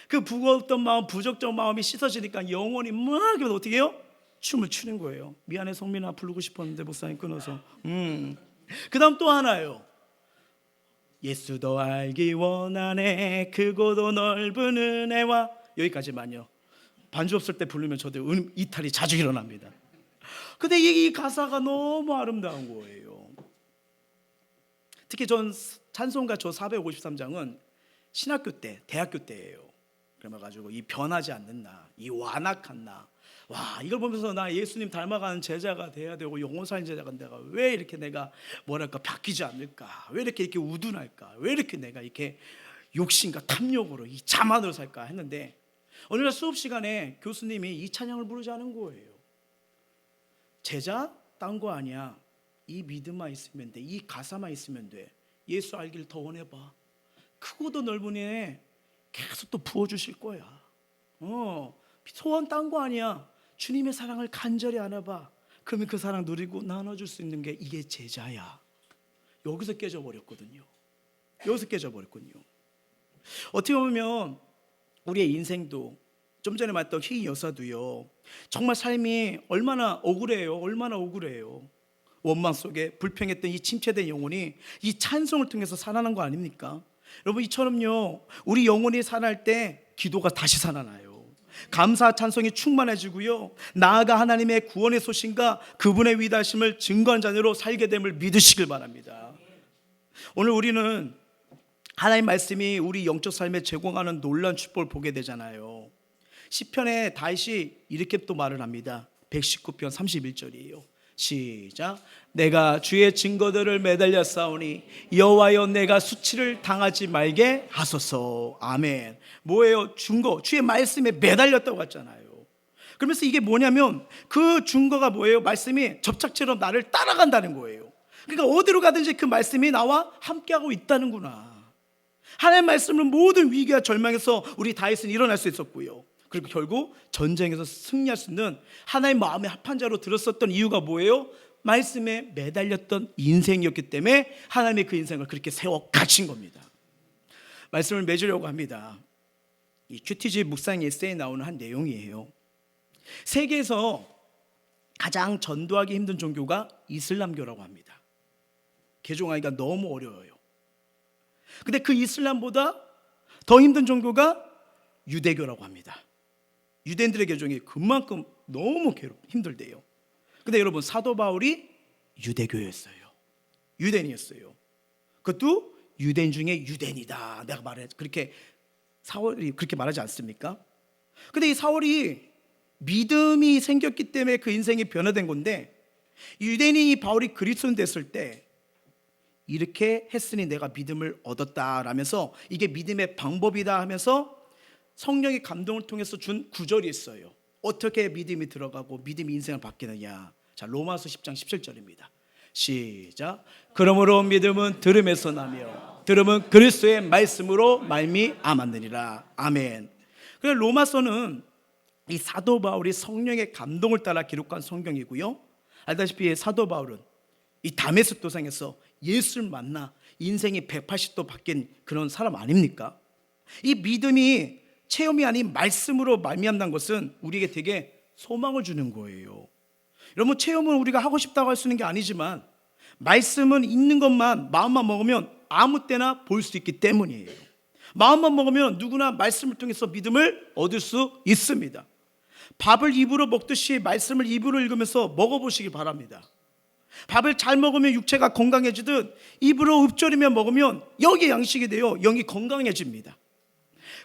그 부끄럽던 마음, 부족적 마음이 씻어지니까 영혼이 막 어떻게 해요? 춤을 추는 거예요. 미안해 성민아, 부르고 싶었는데 목사님 끊어서. 그 다음 또 하나요. 예수도 알기 원하네 크고도 넓은 은혜와, 여기까지만요. 반주 없을 때 부르면 저도 이탈이 자주 일어납니다. 근데 이 가사가 너무 아름다운 거예요. 특히 전 찬송가 저 453장은 신학교 때, 대학교 때예요. 그래가지고 이 변하지 않는 나, 이 완악한 나, 와, 이걸 보면서 나 예수님 닮아가는 제자가 돼야 되고 영혼살인 제자가 내가 왜 이렇게 내가 뭐랄까 바뀌지 않을까, 왜 이렇게 우둔할까, 왜 이렇게 내가 이렇게 욕심과 탐욕으로 이 자만으로 살까 했는데, 어느 날 수업 시간에 교수님이 이 찬양을 부르자는 거예요. 제자 딴 거 아니야. 이 믿음만 있으면 돼. 이 가사만 있으면 돼. 예수 알기를 더 원해봐. 크고도 넓은 애 계속 또 부어주실 거야. 소원 딴 거 아니야. 주님의 사랑을 간절히 안아봐. 그러면 그 사랑 누리고 나눠줄 수 있는 게 이게 제자야. 여기서 깨져버렸거든요. 어떻게 보면 우리의 인생도, 좀 전에 말했던 희 여사도요, 정말 삶이 얼마나 억울해요. 원망 속에 불평했던 이 침체된 영혼이 이 찬송을 통해서 살아난 거 아닙니까? 여러분, 이처럼요, 우리 영혼이 살아날 때 기도가 다시 살아나요. 감사 찬송이 충만해지고요, 나아가 하나님의 구원의 소신과 그분의 위대하심을 증거한 자녀로 살게 됨을 믿으시길 바랍니다. 오늘 우리는 하나님 말씀이 우리 영적 삶에 제공하는 놀라운 축복을 보게 되잖아요. 시편에 다윗이 이렇게 또 말을 합니다. 119편 31절이에요. 시작. 내가 주의 증거들을 매달려 싸우니 여호와여 내가 수치를 당하지 말게 하소서. 아멘. 뭐예요? 증거, 주의 말씀에 매달렸다고 했잖아요. 그러면서 이게 뭐냐면 그 증거가 뭐예요? 말씀이 접착제로 나를 따라간다는 거예요. 그러니까 어디로 가든지 그 말씀이 나와 함께하고 있다는구나. 하나님의 말씀으로 모든 위기와 절망에서 우리 다윗은 일어날 수 있었고요. 그리고 결국 전쟁에서 승리할 수 있는 하나님의 마음의 합한 자로 들었었던 이유가 뭐예요? 말씀에 매달렸던 인생이었기 때문에 하나님의 그 인생을 그렇게 세워 가신 겁니다. 말씀을 맺으려고 합니다. 이 큐티지 묵상 에세이에 나오는 한 내용이에요. 세계에서 가장 전도하기 힘든 종교가 이슬람교라고 합니다. 개종하기가 너무 어려워요. 근데 그 이슬람보다 더 힘든 종교가 유대교라고 합니다. 유대인들의 개종이 그만큼 너무 힘들대요. 근데 여러분, 사도 바울이 유대교였어요. 유대인이었어요. 그것도 유대인 중에 유대인이다. 내가 그렇게 사울이 그렇게 말하지 않습니까? 근데 이 사울이 믿음이 생겼기 때문에 그 인생이 변화된 건데, 유대인이 바울이 그리스도인 됐을 때 이렇게 했으니 내가 믿음을 얻었다라면서 이게 믿음의 방법이다 하면서 성령의 감동을 통해서 준 구절이 있어요. 어떻게 믿음이 들어가고 믿음이 인생을 바뀌느냐. 자, 로마서 10장 17절입니다. 시작. 그러므로 믿음은 들음에서 나며 들음은 그리스도의 말씀으로 말미암았느니라. 아멘. 그래서 로마서는 이 사도 바울이 성령의 감동을 따라 기록한 성경이고요. 알다시피 사도 바울은 이 다메섹 도상에서 예수를 만나 인생이 180도 바뀐 그런 사람 아닙니까? 이 믿음이 체험이 아닌 말씀으로 말미암는 것은 우리에게 되게 소망을 주는 거예요. 여러분, 체험은 우리가 하고 싶다고 할 수 있는 게 아니지만 말씀은 있는 것만 마음만 먹으면 아무 때나 볼 수 있기 때문이에요. 마음만 먹으면 누구나 말씀을 통해서 믿음을 얻을 수 있습니다. 밥을 입으로 먹듯이 말씀을 입으로 읽으면서 먹어보시기 바랍니다. 밥을 잘 먹으면 육체가 건강해지듯 입으로 읊조리며 먹으면 영이 양식이 되어 영이 건강해집니다.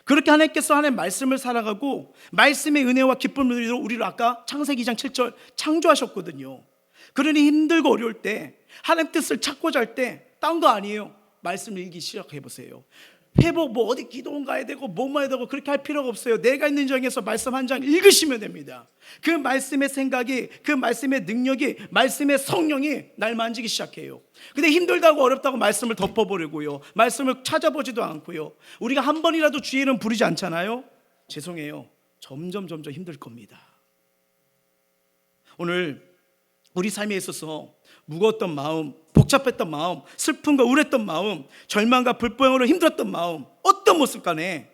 그렇게 하나님께서 하나님의 말씀을 살아가고 말씀의 은혜와 기쁨으로 우리를 아까 창세기 2장 7절 창조하셨거든요. 그러니 힘들고 어려울 때 하나님 뜻을 찾고자 할 때 딴 거 아니에요. 말씀을 읽기 시작해보세요. 회복 어디 기도원 가야 되고 뭐만 해야 되고 그렇게 할 필요가 없어요. 내가 있는 장에서 말씀 한 장 읽으시면 됩니다. 그 말씀의 생각이, 그 말씀의 능력이, 말씀의 성령이 날 만지기 시작해요. 근데 힘들다고 어렵다고 말씀을 덮어버리고요, 말씀을 찾아보지도 않고요, 우리가 한 번이라도 주의 이름 부르지 않잖아요. 죄송해요, 점점 힘들 겁니다. 오늘 우리 삶에 있어서 무거웠던 마음, 복잡했던 마음, 슬픔과 우울했던 마음, 절망과 불보행으로 힘들었던 마음, 어떤 모습 간에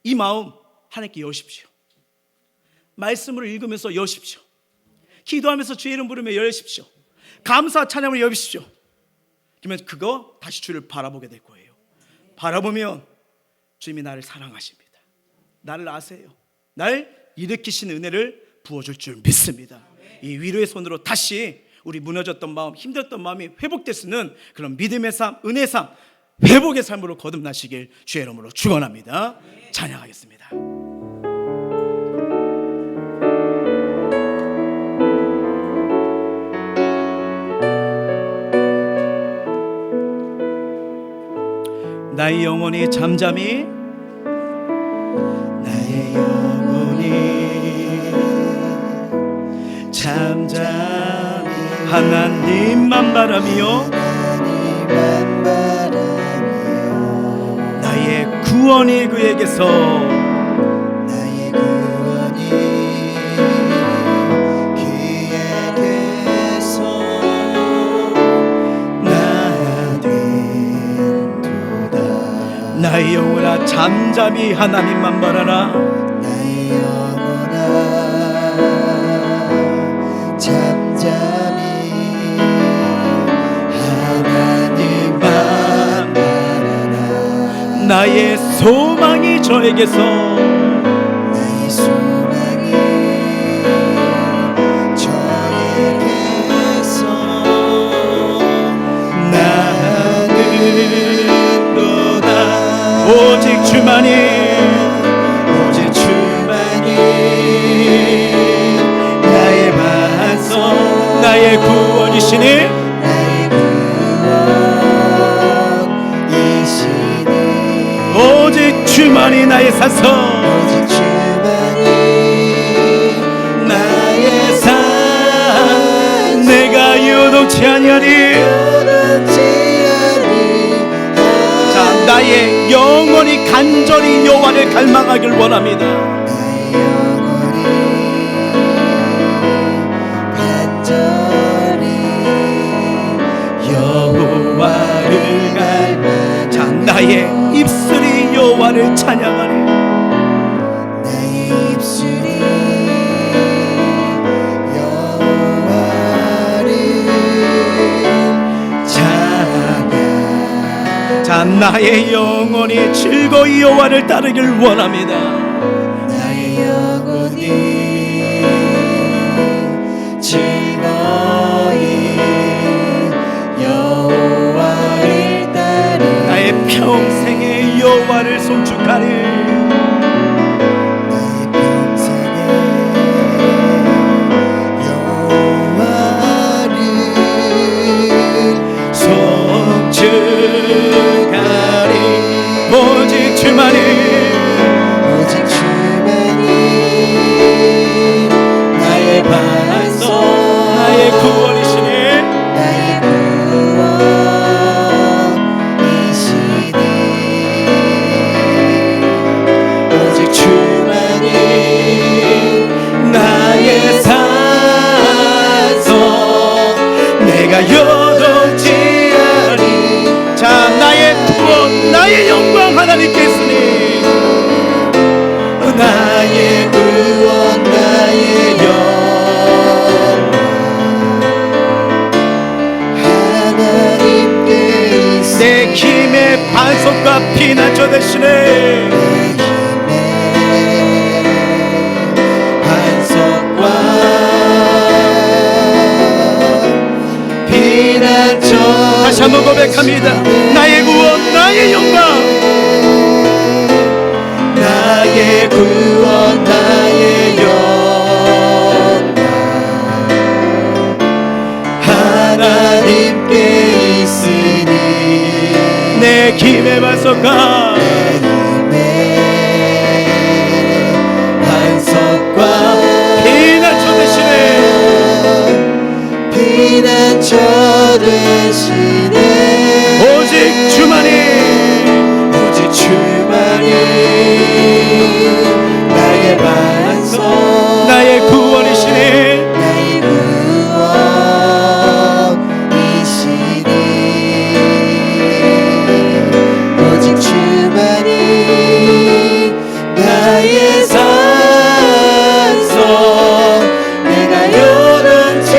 이 마음 하나님께 여십시오. 말씀을 읽으면서 여십시오. 기도하면서 주의 이름 부르며 여십시오. 감사 찬양을 여십시오. 그러면 그거 다시 주를 바라보게 될 거예요. 바라보면 주님이 나를 사랑하십니다. 나를 아세요. 날 일으키신 은혜를 부어줄 줄 믿습니다. 이 위로의 손으로 다시 우리 무너졌던 마음, 힘들었던 마음이 회복될 수 있는 그런 믿음의 삶, 은혜의 삶, 회복의 삶으로 거듭나시길 주의 이름으로 축원합니다. 찬양하겠습니다. 나의 영혼이 잠잠히, 나의 영혼이 잠잠히 하나님만 바라며 나의 구원이 그에게서, 나의 구원이 그에게서 나된도다. 나의 영혼아 잠잠히 하나님만 바라라. 나의 영혼아 잠잠히 하나님만 바라라. 나의 소망이 저에게서, 나의 소망이 저에게서 나는도다. 오직 주만이, 오직 주만이 나의 반석, 나의 구원이시니, 오직 주만이 나의 산성, 오직 주만이 나의 산. 내가 요동치 아니하니. 자, 나 나의 영혼이 간절히 여호와를 갈망하길 원합니다. 여호와를 갈망. 자, 나의 입술이 여호와를 찬양하네.
나의 입술이 여호와를 찬양.
자, 나의 영혼이 즐거이 여호와를 따르길 원합니다.
나의 영혼이 즐거이 여호와를 따르.
나의 평생에 여호와를 송축하리.
나의 평생에 여호와를
송축하리. 오직 주만이,
오직 주만이 나의 반석,
나의 구원이시니.
나의 구원이시니. 오직 주만이
나의 산소, 내가 요동치 않으리. 자, 나의 구원, 나의 영광 하나님께 있으니.
나의 구원, 나의 영광 하나님께 있으니.
내 힘의 반석과 피난처 되시네.
반석과 피난처.
다시 한번 고백합니다. 나의 구원, 나의 영광.
나의 구원, 나의 영광 하나님께 있으니.
내 힘의 반석과
반석과
피난처 되시네.
피난처 되시네.
오직 주만이,
오직 주만이 나의 반석,
나의 구원이시네.
나의 구원이시니. 오직 주만이 나의 산소, 내가 요동치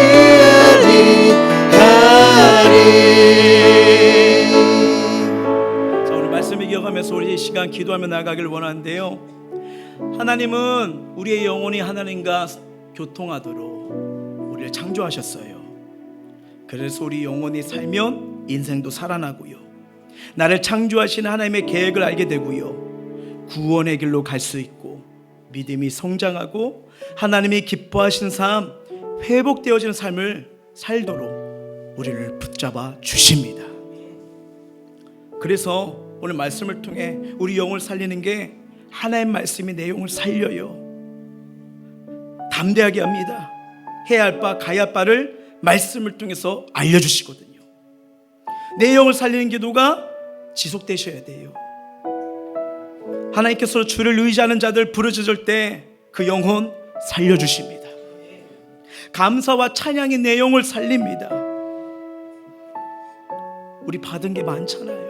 아니하리.
자, 오늘 말씀을 기억하면서 우리 이 시간 기도하며 나가길 원하는데요. 하나님은 우리의 영혼이 하나님과 교통하도록 우리를 창조하셨어요. 그래서 우리 영혼이 살면 인생도 살아나고요, 나를 창조하신 하나님의 계획을 알게 되고요, 구원의 길로 갈 수 있고, 믿음이 성장하고 하나님이 기뻐하시는 삶, 회복되어지는 삶을 살도록 우리를 붙잡아 주십니다. 그래서 오늘 말씀을 통해 우리 영을 살리는 게 하나님 말씀이 내 영을 살려요. 담대하게 합니다. 해야 할 바, 가야 할 바를 말씀을 통해서 알려주시거든요. 내 영을 살리는 기도가 지속되셔야 돼요. 하나님께서 주를 의지하는 자들 부르짖을 때 그 영혼 살려주십니다. 감사와 찬양이 내 영을 살립니다. 우리 받은 게 많잖아요.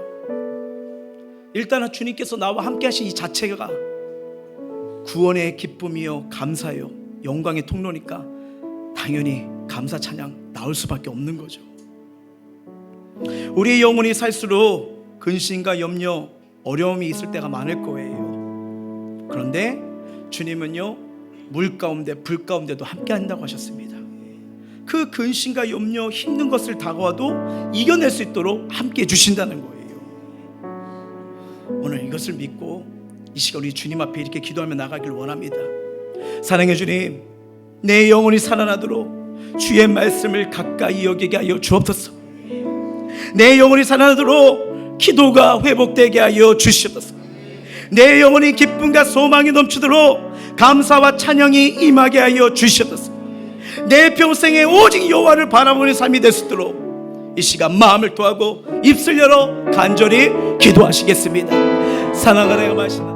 일단 주님께서 나와 함께 하신 이 자체가 구원의 기쁨이요, 감사요, 영광의 통로니까 당연히 감사 찬양 나올 수밖에 없는 거죠. 우리의 영혼이 살수록 근심과 염려, 어려움이 있을 때가 많을 거예요. 그런데 주님은요, 물 가운데 불 가운데도 함께 한다고 하셨습니다. 그 근심과 염려, 힘든 것을 다가와도 이겨낼 수 있도록 함께 해주신다는 거예요. 오늘 이것을 믿고 이 시간 우리 주님 앞에 이렇게 기도하며 나가길 원합니다. 사랑해 주님, 내 영혼이 살아나도록 주의 말씀을 가까이 여기게 하여 주옵소서. 내 영혼이 살아나도록 기도가 회복되게 하여 주시옵소서. 내 영혼이 기쁨과 소망이 넘치도록 감사와 찬양이 임하게 하여 주시옵소서. 내 평생에 오직 여호와를 바라보는 삶이 될 수 있도록 이 시간 마음을 토하고 입술 열어 간절히 기도하시겠습니다. 사랑하는 내가 마시는